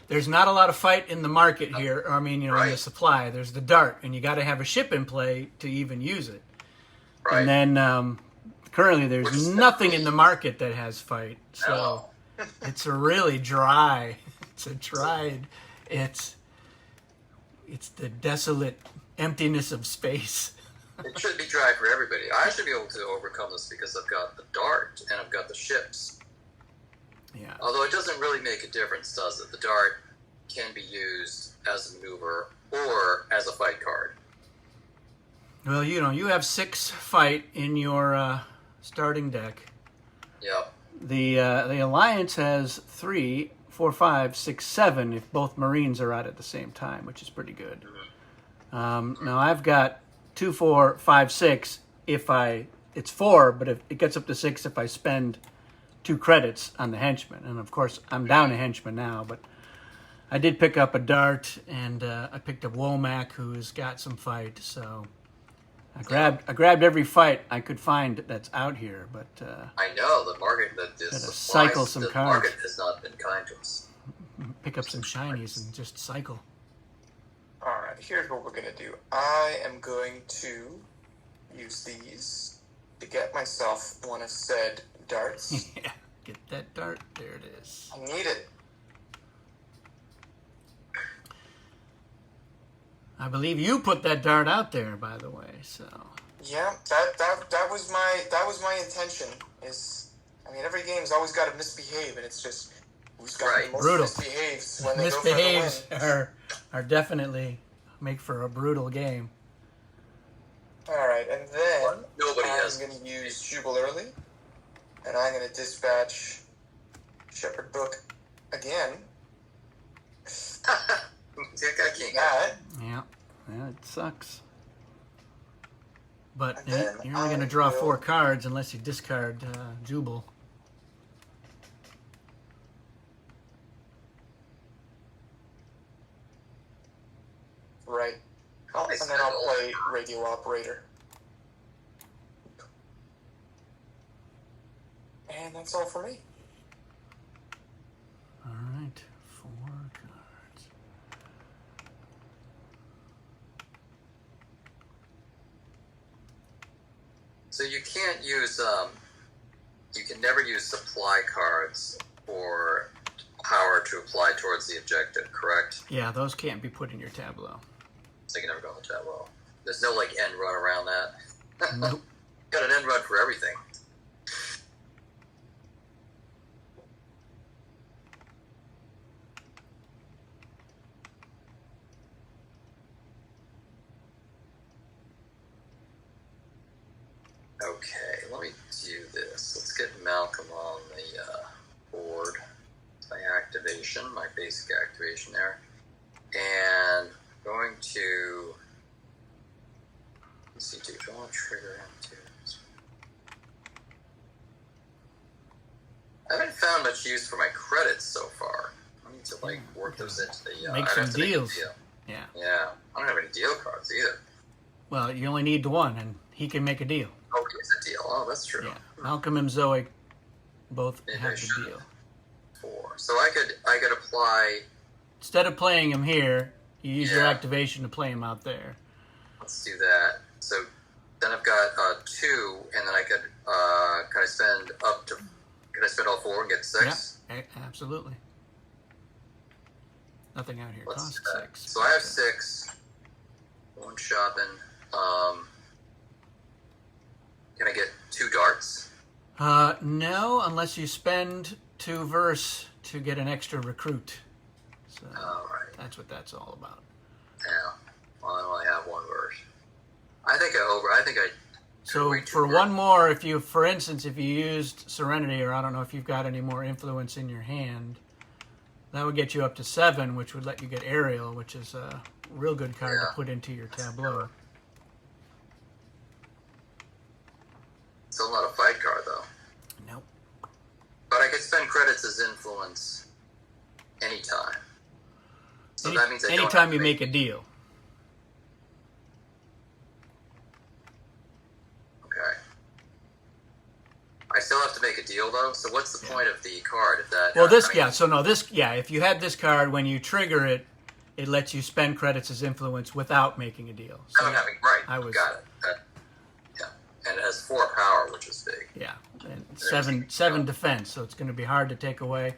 there's not a lot of fight in the market here. I mean, in the supply. There's the dart, and you got to have a ship in play to even use it. Right. And then currently there's nothing in the market that has fight. So it's a really dry. It's a dried. It's the desolate emptiness of space. It should be dry for everybody. I should be able to overcome this because I've got the dart and I've got the ships. Yeah. Although it doesn't really make a difference, does it? The dart can be used as a maneuver or as a fight card. Well, you have 6 fight in your starting deck. Yep. The Alliance has 3, 4, 5, 6, 7 if both Marines are out at the same time, which is pretty good. Now I've got 2, 4, 5, 6. It's 4, but if it gets up to 6 if I spend 2 credits on the henchman, and of course I'm down a henchman now. But I did pick up a dart, and I picked up Womack, who's got some fight. So I grabbed every fight I could find that's out here. But I know the market cycle some the cards. market has not been kind to us. Pick up some shinies and just cycle. Alright, here's what we're going to do. I am going to use these to get myself one of said darts. Yeah, get that dart. There it is. I need it. I believe you put that dart out there, by the way. So Yeah, that was my intention. Every game's always got to misbehave, and it's just who's got the most Brutal. misbehaves when they misbehaves go for the win. are definitely make for a brutal game. Alright, and then Nobody I'm has. going to use Jubal early, and I'm going to dispatch Shepherd Book again. I can't. That. Yeah, it sucks. But And then you're only going to I draw will- 4 cards unless you discard Jubal. Right. Oh, And then I'll play Radio Operator. And that's all for me. All right, 4 cards. So you can't use. You can never use supply cards for power to apply towards the objective, correct? Yeah, those can't be put in your tableau. So you can never go on the tableau. There's no end run around that. Nope. Got an end run for everything. Okay, let me do this. Let's get Malcolm on the board. My activation, my basic activation there. And going to... Let's see, do I want to trigger him too? I haven't found much use for my credits so far. I need to work those into the... make some deals. Make a deal. Yeah. Yeah, I don't have any deal cards either. Well, you only need one, and he can make a deal. Oh, he's a deal. Oh, that's true. Yeah. Malcolm and Zoe both Maybe have I the should. deal. 4. So I could apply... Instead of playing him here, you use your Yeah. activation to play him out there. Let's do that. So then I've got 2, and then I could... can I spend up to... Can I spend all 4 and get 6? Yeah, absolutely. Nothing out here Let's costs do that. 6. So I have 6. 1 shopping. Can I get 2 darts? No, unless you spend 2 verse to get an extra recruit. So All right. that's what that's all about. Yeah. Well, I only have 1 verse. I think I So way too for early. one more, if you, for instance, if you used Serenity, or I don't know if you've got any more influence in your hand, that would get you up to 7, which would let you get Aerial, which is a real good card to Yeah. put into your tableau. Still not a fight card though. Nope. But I could spend credits as influence anytime. So that means I don't Anytime have you to make a deal. Okay. I still have to make a deal though. So what's the point of the card if that? Well, this, I mean, yeah, so no, this, yeah, if you had this card, when you trigger it, it lets you spend credits as influence without making a deal. I So, don't have it right. I was- Got it. Yeah, and it has 4 power, which is big. yeah, and seven defense, so it's going to be hard to take away.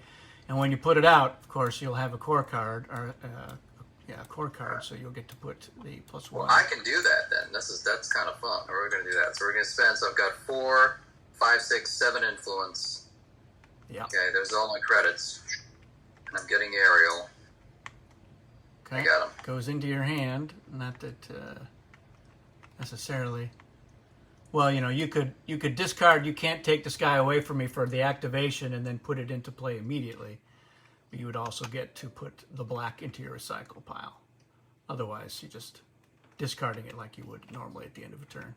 And when you put it out, of course, you'll have a core card, or a core card, so you'll get to put the +1. Well, I can do that then. That's kind of fun. We're going to do that. So we're going to spend. So I've got 4, 5, 6, 7 influence. Yeah. Okay, there's all my credits, and I'm getting Aerial. Okay. I got 'em. Goes into your hand. Not that necessarily. Well, you could discard. You can't take this guy away from me for the activation and then put it into play immediately. But you would also get to put the black into your recycle pile. Otherwise, you're just discarding it like you would normally at the end of a turn.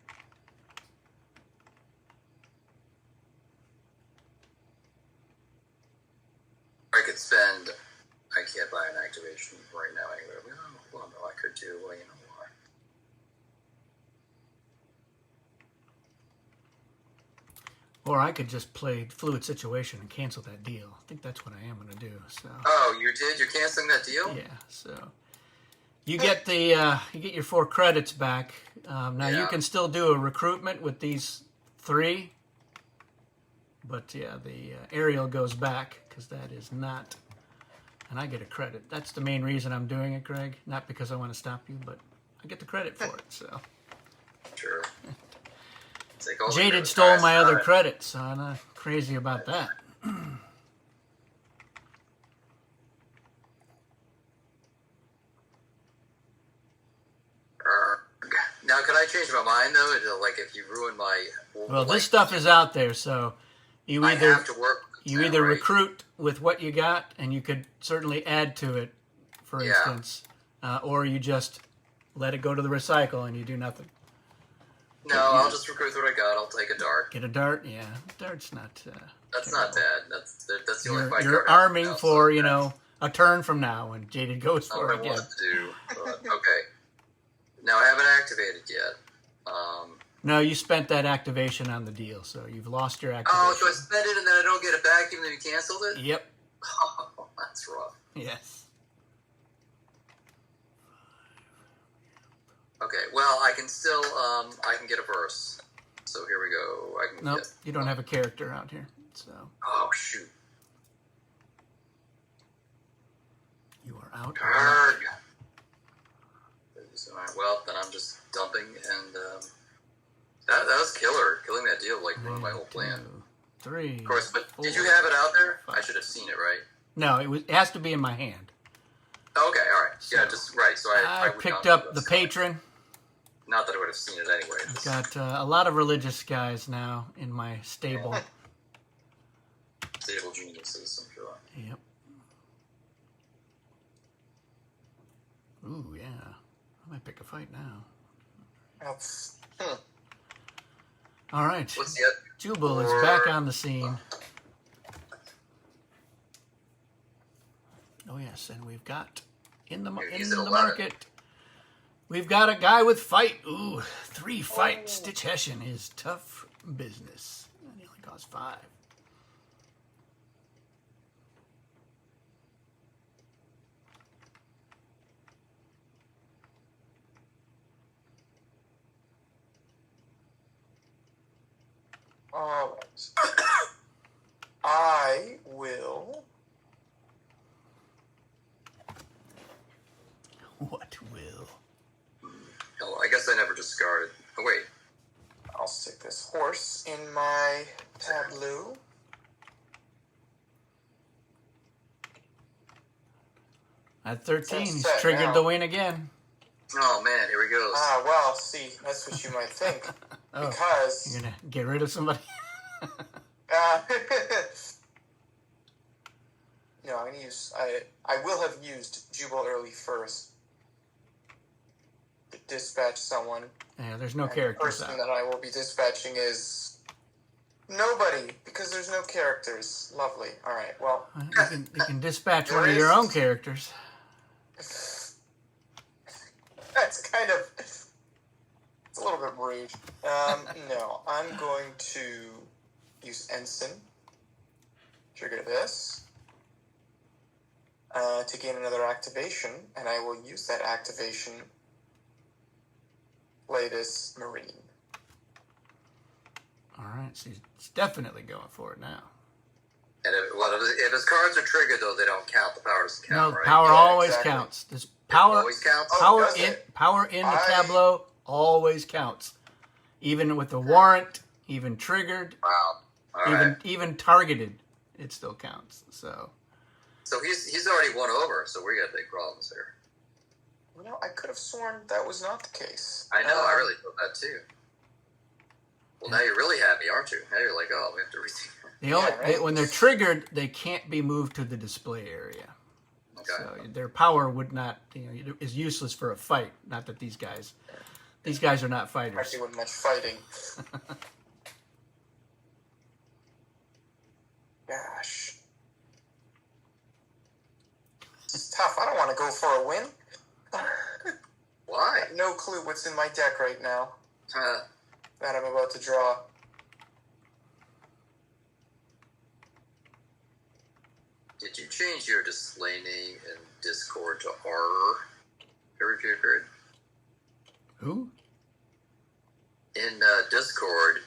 I could spend. I can't buy an activation right now anyway. Well, no, I could do. Well, you know what? Or I could just play Fluid Situation and cancel that deal. I think that's what I am going to do. So Oh, you did? You're canceling that deal? yeah, so you get the you get your 4 credits back. Now you Yeah. can still do a recruitment with these 3, but yeah, the Aerial goes back because that is not, and I get a credit. That's the main reason I'm doing it, Greg. Not because I want to stop you, but I get the credit for it. So Sure. Take all the Jaded credits. stole my other Alright. credits, so I'm not crazy about that. Now, can I change my mind though? Like, if you ruin my Well, this stuff is out there, so you I either have to work. with you that, either right? recruit with what you got, and you could certainly add to it, for Yeah. instance, or you just let it go to the recycle and you do nothing. No, I'll just recruit what I got. I'll take a dart. Get a dart, yeah, dart's not. That's not bad. That's the only fight You're card I have arming now, for so a turn from now when Jaded goes I don't for it know again. what to do. But, okay. Now I haven't activated yet. No, you spent that activation on the deal, so you've lost your activation. Oh, so I spend it and then I don't get it back even though you canceled it? Yep. Oh, that's rough. Yes. Okay, well, I can still, I can get a verse. So here we go. I can Nope. get... You don't have a character out here, so Oh, shoot. you are out. Arrgh. Alright, well, then I'm just dumping, and that was killer. Killing that deal, like, ruined my whole plan. 2, 3. Of course, but did you four. have it out there? I should have seen it, right? No, it has to be in my hand. Okay, alright. Yeah, So, just, right, so I I would picked not up do the this. patron. Not that I would have seen it anyway. I've got a lot of religious guys now in my stable. Stable geniuses, I'm sure. Yep. Ooh, yeah. I might pick a fight now. That's, All right. What's the other? Jubal is back on the scene. Oh, yes, and we've got in the market, we've got a guy with fight. Ooh, 3 fights. Stitch Hessian is tough business. And he only costs 5. all right. I will. What will? Hell, I guess I never discarded. Oh, wait. I'll stick this horse in my tableau. At 13, he's Set triggered now. the win again. Oh, man, here he goes. Ah, well, see, that's what you might think. Oh, Because. you're going to get rid of somebody? No, I'm gonna use. I will have used Jubal early first to dispatch someone. Yeah, there's no And the characters person out. that I will be dispatching is nobody because there's no characters. Lovely. All right. Well, You can dispatch There one of your is- own characters. that's kind of. It's a little bit rude. No, I'm going to use Ensign. Trigger this. To gain another activation, and I will use that activation. Play this Marine. All right, so he's definitely going for it now. And if his cards are triggered, though, they don't count. The power doesn't count, No, right? power Yeah, always exactly. counts. This power, Always counts? power does in, it? power in the I- tableau always counts. Even with the warrant, even triggered, Wow. All right. even targeted, it still counts. So So he's already won over, so we got big problems here. You know, I could have sworn that was not the case. I know, I really thought that too. Well, now you're really happy, aren't you? Now you're like, oh, we have to rethink. they only right. when they're triggered, they can't be moved to the display area. Okay. So their power would not, is useless for a fight. Not that these guys are not I fighters. doing much fighting. Gosh. It's tough. I don't want to go for a win. Why? No clue what's in my deck right now Huh. that I'm about to draw. Did you change your display name in Discord to R? Period. Who? In Discord,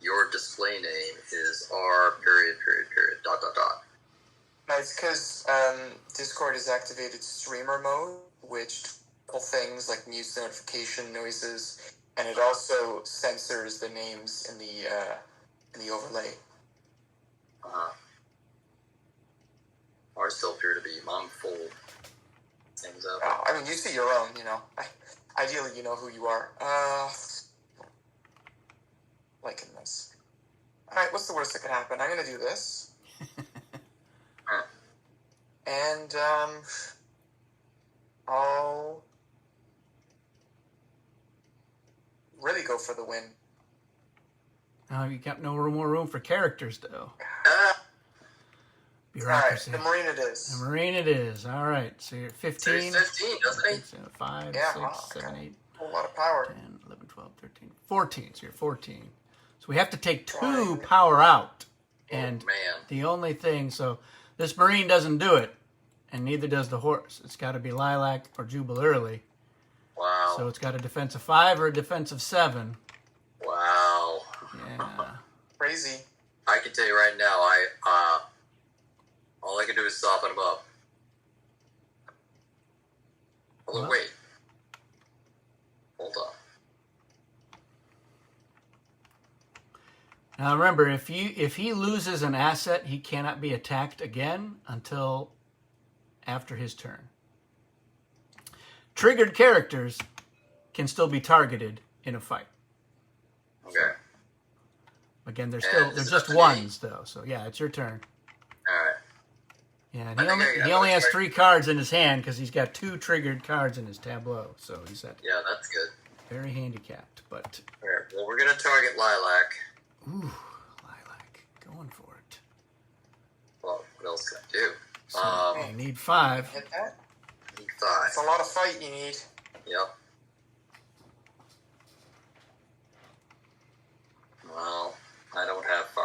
your display name is R period. Dot. It's because Discord has activated streamer mode, which things like mutes notification noises, and it also censors the names in the overlay. Ours still appear to be mom full things up. I mean, you see your own, you know. Ideally, you know who you are. Liking this. All right, what's the worst that could happen? I'm gonna do this, and I'll really go for the win. Oh, you got no more room for characters, though. Ah, All right, Bureaucracy. the Marine it is. The Marine it is. All right, so you're at so 15. he's 15, doesn't he? So 5, Yeah, 6, wow, 7, okay. 8, A whole lot of power. 10, 11, 12, 13, 14. So you're 14. So we have to take 2 Right. power out. And Oh, man. the only thing, so this Marine doesn't do it, and neither does the horse. It's got to be Lilac or Jubal early. Wow. So it's got a defensive 5 or a defensive 7. Wow. Yeah. Crazy. I can tell you right now, all I can do is soften him up. Although, Well. wait. Hold on. Now remember, if he loses an asset, he cannot be attacked again until after his turn. Triggered characters can still be targeted in a fight. Okay. Again, they're And is it just up to ones though. So yeah, it's your turn. All right. Yeah, and I think he I only has tried- 3 cards in his hand because he's got 2 triggered cards in his tableau. So he's at Yeah, that's good. very handicapped. But All right. Well, we're gonna target Lilac. ooh, Lilac, going for it. Well, what else can I do? So you need 5. Hit that. Need 5. It's a lot of fight you need. Yep. Well, I don't have 5.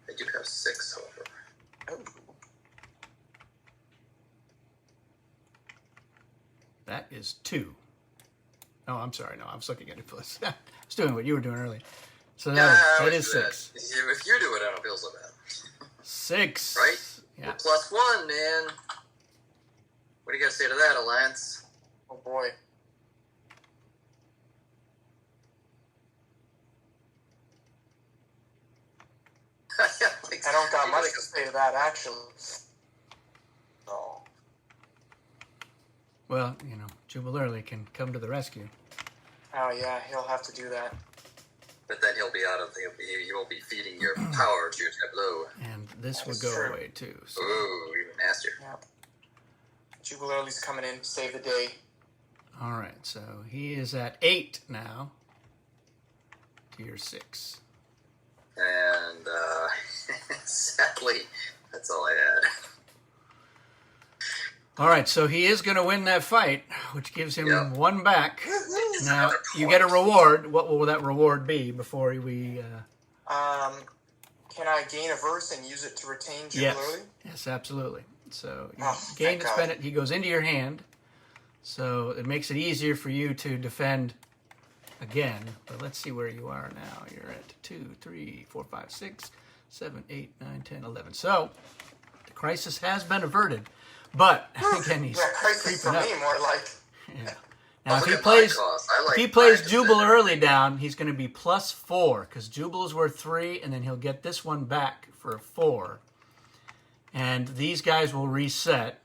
I do have 6, however. Oh. That is 2. Oh, I'm sorry. No, I was looking at it plus. I was doing what you were doing earlier. So that is 6. If you do it, I don't feel so bad. 6. Right? Yeah. Well, +1, man. What do you got to say to that, Alliance? Oh boy. I don't got much to say to that, actually. Oh. Well, you know, Jubilarly can come to the rescue. Oh yeah, he'll have to do that. But then he'll be out of he won't be feeding your power to your tableau. And this That would is go true. away too. So. Ooh, even nastier. Yeah. Jubilarly's coming in, save the day. All right, so he is at 8 now. To your 6. And sadly, that's all I had. All right, so he is going to win that fight, which gives him Yep. 1 back. Now you get a reward. What will that reward be before we? Can I gain a verse and use it to retain Jubilarly? Yes, absolutely. So you Oh, gain thank to God. spend it. He goes into your hand, so it makes it easier for you to defend again. But let's see where you are now. You're at 2, 3, 4, 5, 6, 7, 8, 9, 10, 11. So the crisis has been averted, but again he's Yeah, crisis for creeping up. me, more like. Yeah. Now, Look if he at my plays, cost. I like if he plays 5 to Jubal spend. early down, he's going to be +4 because Jubal is worth 3, and then he'll get this one back for a 4. And these guys will reset,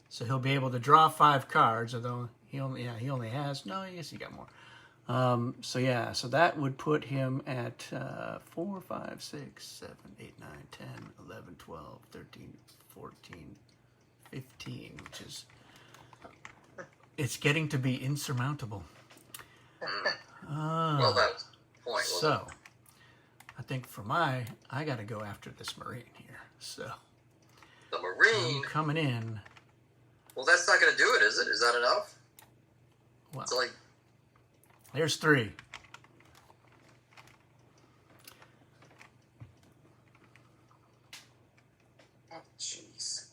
so he'll be able to draw 5 cards. Although he only has yes, he got more. So that would put him at 4, 5, 6, 7, 8, 9, 10, 11, 12, 13, 14, 15, which is. It's getting to be insurmountable. Well, that was the point, wasn't So, I think for I got to go after this Marine here. So, it? The I'm Marine. coming in. Well, that's not going to do it, is it? Is that enough? Well, It's like, there's 3. Oh, jeez.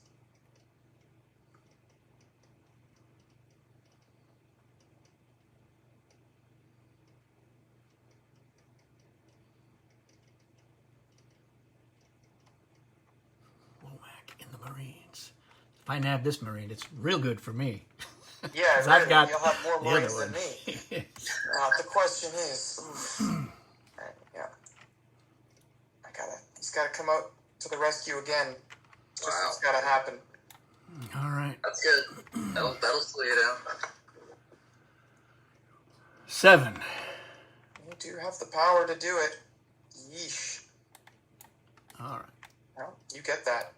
Womack in the Marines. If I nab this Marine, it's real good for me. Yeah, 'Cause really, I've got you'll have more the other Marines than one. me. The question is, yeah, he's gotta come out to the rescue again. It's just, Wow. it's gotta happen. All right. that's good. That'll slow you down. 7. You do have the power to do it. Yeesh. All right. Well, you get that.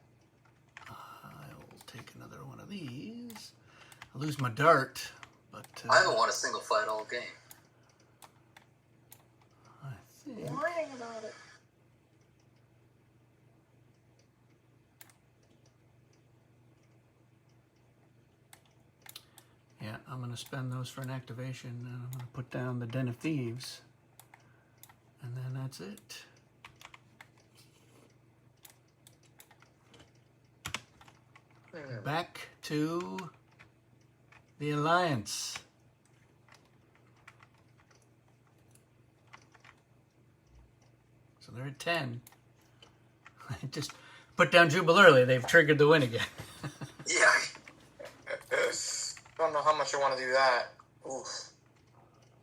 I will take another one of these. I lose my dart, but I haven't won a single fight all game. I think Whining about it. yeah, I'm going to spend those for an activation, and I'm going to put down the Den of Thieves, and then that's it. Back to the Alliance. So they're at 10. I just put down Jubal early. They've triggered the win again. Yeah. Don't know how much I want to do that. Oof.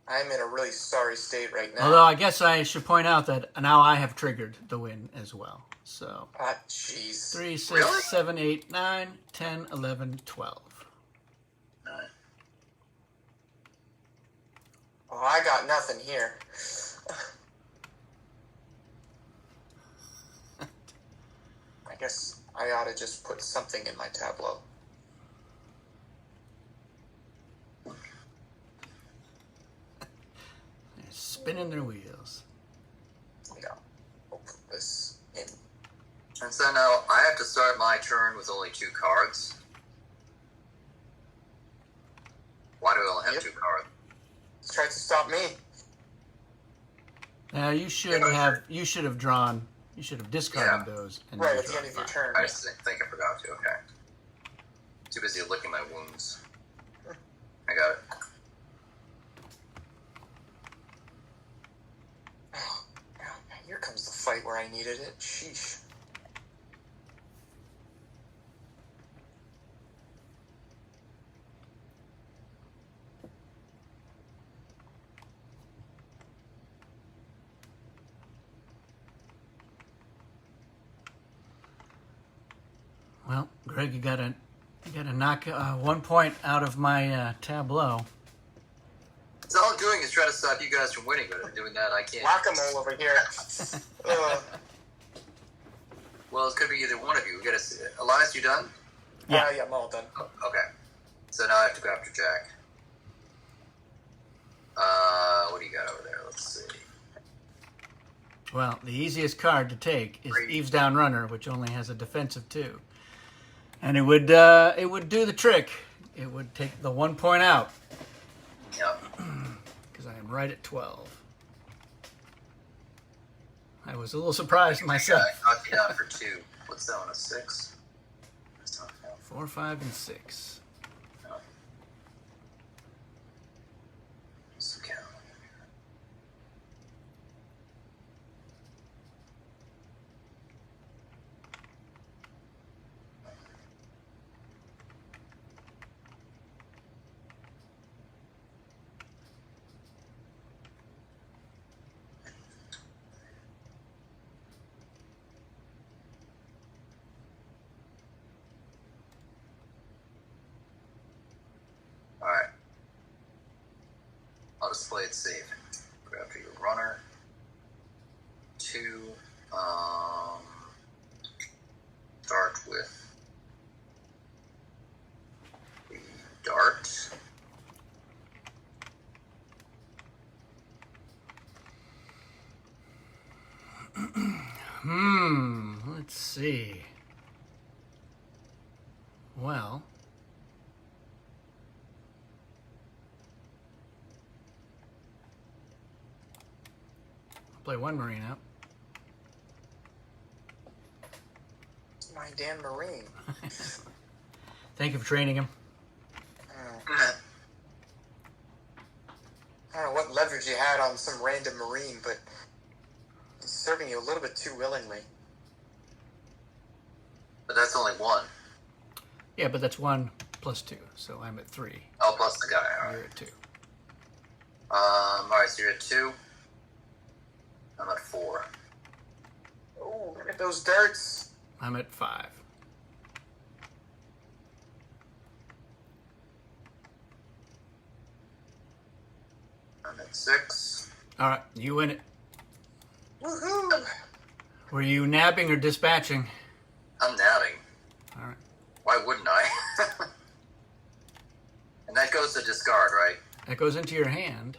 I'm in a really sorry state right now. Although I guess I should point out that now I have triggered the win as well. So Ah, jeez. 3, 6, Really? 7, 8, 9, 10, 11, 12. Oh, I got nothing here. I guess I ought to just put something in my tableau. They're spinning their wheels. Yeah. We'll put this in. And so now I have to start my turn with only 2 cards. Why do I only have 2 cards? Try to stop me. Now you should have drawn. You should have discarded those. And Right then at the end of your drawn turn. I just didn't think I forgot to. Okay. Too busy licking my wounds. I got it. Oh, here comes the fight where I needed it. Sheesh. Well, Greg, you got to knock 1 point out of my tableau. So all I'm doing is trying to stop you guys from winning, but I'm doing that I can't. Whack-a-mole over here. Well, it could be either one of you. We gotta see. Elias, you done? Yeah. Yeah, I'm all done. Oh, okay. So now I have to go after Jack. What do you got over there? Let's see. Well, the easiest card to take is Eve's Down Runner, which only has a defensive 2. And it would do the trick. It would take the 1 point out. Yep. Because I am right at 12. I was a little surprised myself. I knocked you down for 2. What's that one? A 6? That's not bad. 4, 5, and 6. No. Some count. Alright. I'll just play it safe. Go after your runner. 2. Start with the dart. Let's see. Well, I'll play 1 Marine out. My damn Marine. Thank you for training him. I don't know what leverage you had on some random Marine, but he's serving you a little bit too willingly. But that's only 1. Yeah, but that's 1 plus 2, so I'm at 3. Oh, plus the guy. Alright. You're at 2. Alright, so you're at 2. I'm at 4. Oh, look at those darts. I'm at 5. I'm at 6. All right, you win it. Woohoo! Were you nabbing or dispatching? I'm nabbing. All right. Why wouldn't I? And that goes to discard, right? That goes into your hand.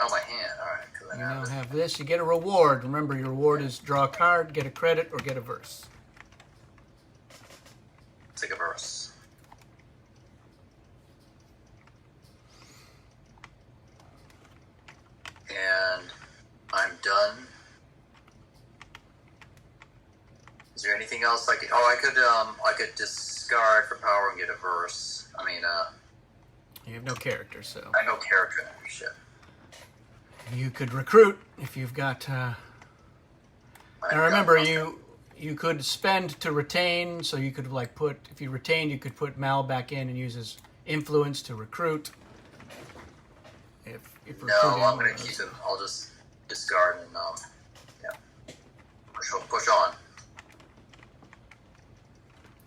Oh, my hand. Alright, because I You now have it. have this. You get a reward. Remember, your reward is draw a card, get a credit, or get a verse. Take a verse. And I'm done. Is there anything else I could? Oh, I could discard for power and get a verse. I mean, You have no character, so I know character in that shit. you could recruit if you've got. I've Now got remember, nothing. you could spend to retain, so you could like put if you retained, you could put Mal back in and use his influence to recruit. If No, recruiting I'm gonna was- keep him. I'll just discard and yeah, push on.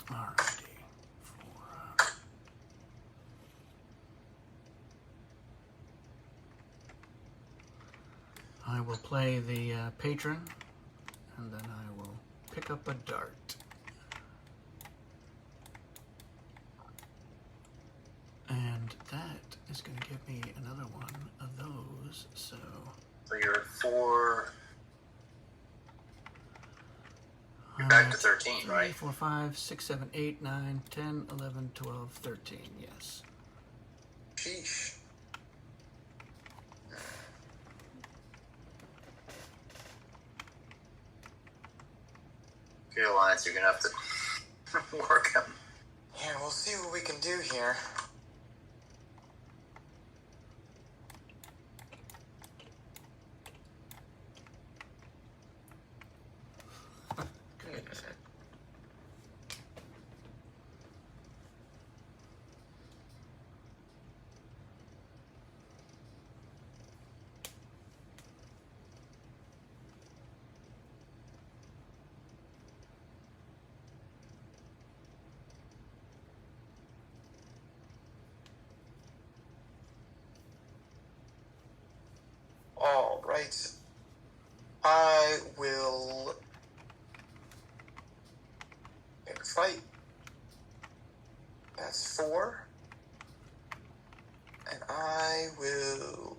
Alrighty. I will play the patron, and then I will pick up a dart. And that is going to give me another one of those, so... So you're at 4... You're back to 13, 3, right? 4, 5, 6, 7, 8, 9, 10, 11, 12, 13, yes. Sheesh. Okay, Alliance, you're going to have to work them. Yeah, we'll see what we can do here. All right. I will pick a fight. That's 4. And I will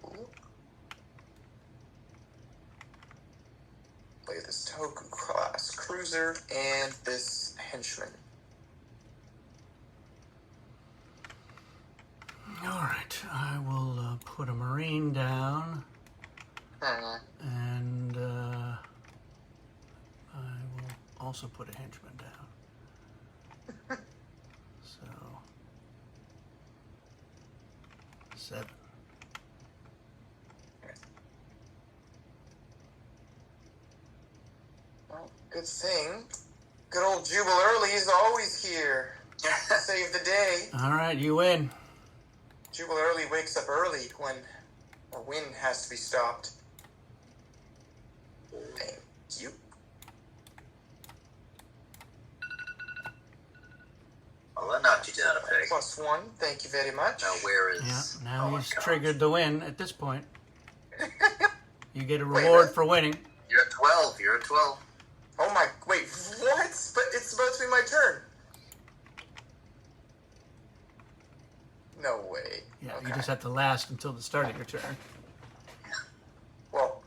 play this Tohoku class cruiser and this henchman. All right, I will put a Marine down, and I will also put a henchman down. So, 7. Well, good thing. Good old Jubal Early is always here. Save the day. All right, you win. Jubal Early wakes up early when a win has to be stopped. Thank you. Well, that knocked you down a peg. +1. Thank you very much. Now, where is... Yeah, now oh my he's gosh. triggered the win at this point. You get a reward for winning. You're at 12. You're at 12. Oh my, wait, what? But it's supposed to be my turn. No way. Yeah, Okay. you just have to last until the start of your turn. Well,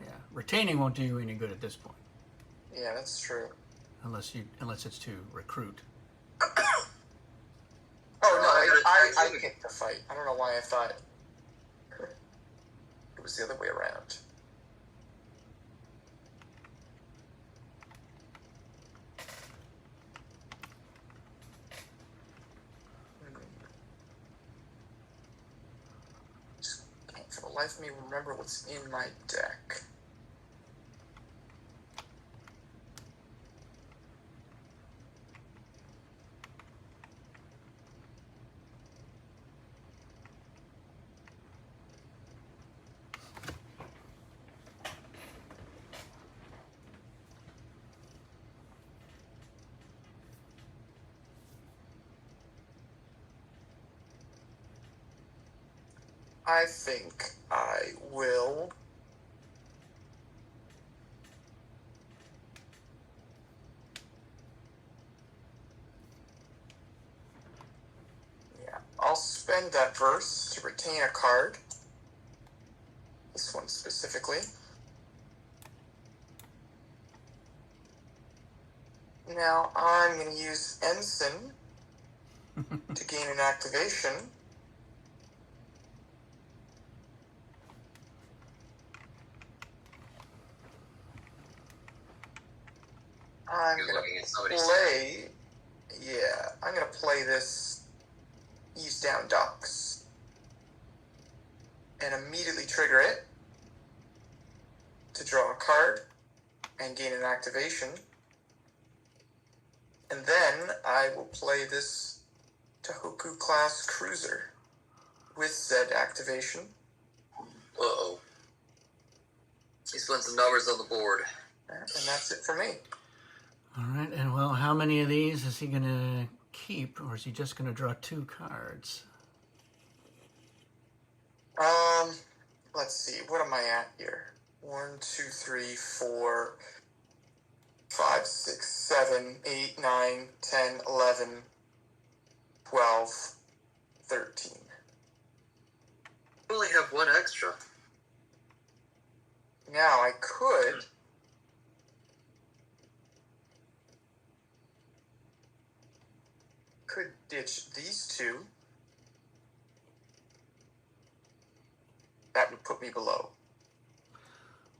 Yeah, retaining won't do you any good at this point, yeah, that's true. unless it's to recruit. Oh, no, I picked the fight. I don't know why I thought it was the other way around. Just can't for the life of me remember what's in my deck. I think I will I'll spend that verse to retain a card. This one specifically. Now I'm going to use Ensign to gain an activation. I'm You're going looking at to somebody's... play... Yeah, I'm going to play this Ease Down Docks. And immediately trigger it to draw a card and gain an activation. And then I will play this Tohoku class cruiser with said activation. Uh-oh. He's putting some numbers on the board. And that's it for me. All right, and well, how many of these is he going to keep, or is he just going to draw 2 cards? let's see, what am I at here? 1, 2, 3, 4, 5, 6, 7, 8, 9, 10, 11, 12, 13. I only have one extra. Now I could ditch these two. That would put me below.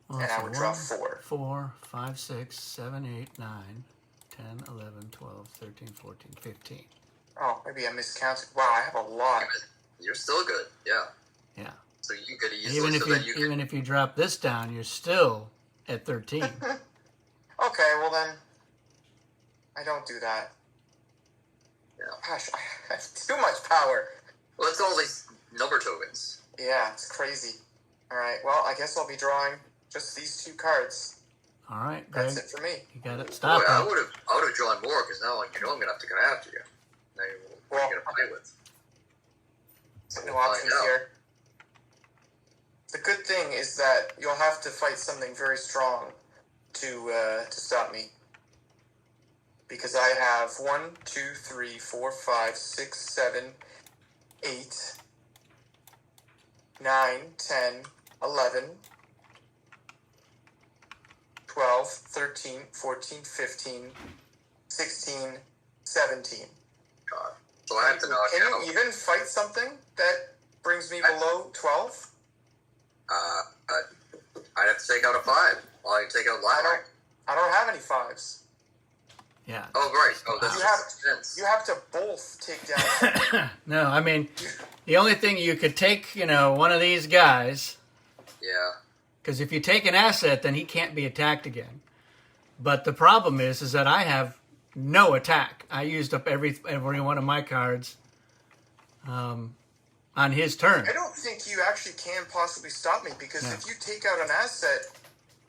Well, And so I would draw 4. 4, 5, 6, 7, 8, 9, 10, 11, 12, 13, 14, 15. Oh, maybe I miscounted. Wow, I have a lot. You're still good, yeah. Yeah. So you could easily... Even if you drop this down, you're still at 13. Okay, well then, I don't do that. Yeah. Gosh, I have too much power. Well, it's all these number tokens. Yeah, it's crazy. All right, well, I guess I'll be drawing just these 2 cards. All right, Greg. That's it for me. You got it. Stop Boy, it. I would have drawn more, because now you know I'm going to have to come after you. Now, what are you going to play with? So We'll no options find out. here. The good thing is that you'll have to fight something very strong to stop me. Because I have 1, 2, 3, 4, 5, 6, 7, 8, 9, 10, 11, 12, 13, 14, 15, 16, 17. God. So I have to knock Can out... you even fight something that brings me below 12? I'd have to take out a 5. Well, I can take out Lilac. I don't have any 5s. Yeah. Oh, right. Oh, that's You have to both take down. No, I mean, the only thing you could take, one of these guys, Yeah. because if you take an asset, then he can't be attacked again. But the problem is that I have no attack. I used up every one of my cards on his turn. I don't think you actually can possibly stop me, because No. if you take out an asset,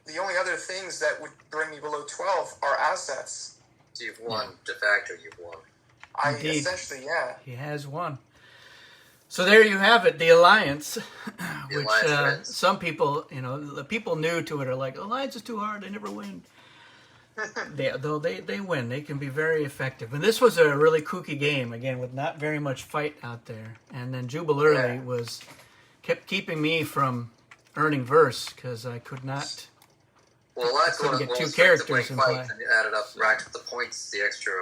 the only other things that would bring me below 12 are assets. So you've won. De facto, you've won. Indeed. Essentially, yeah. He has one. So there you have it, the Alliance, which Alliance wins. some people, the people new to it are like, Alliance is too hard, they never win. They win. They can be very effective. And this was a really kooky game, again, with not very much fight out there. And then Jubilarly kept keeping me from earning verse, because I could not... Well, that's couldn't one of get the 2 characters in play. And you added up, racked up the points, the extra...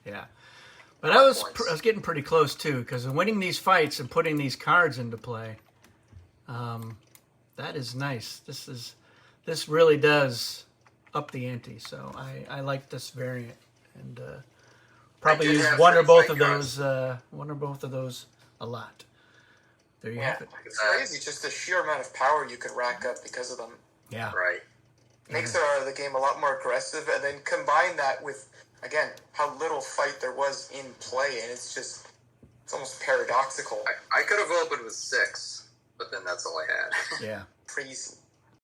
Yeah. But I was getting pretty close, too, because winning these fights and putting these cards into play, that is nice. This really does up the ante, so I like this variant. And probably use one or both of those a lot. There you have it. It's crazy just the sheer amount of power you could rack up because of them. Yeah. Right. Makes the game a lot more aggressive, and then combine that with, again, how little fight there was in play, and it's almost paradoxical. I could have opened with 6, but then that's all I had. Yeah. Crazy.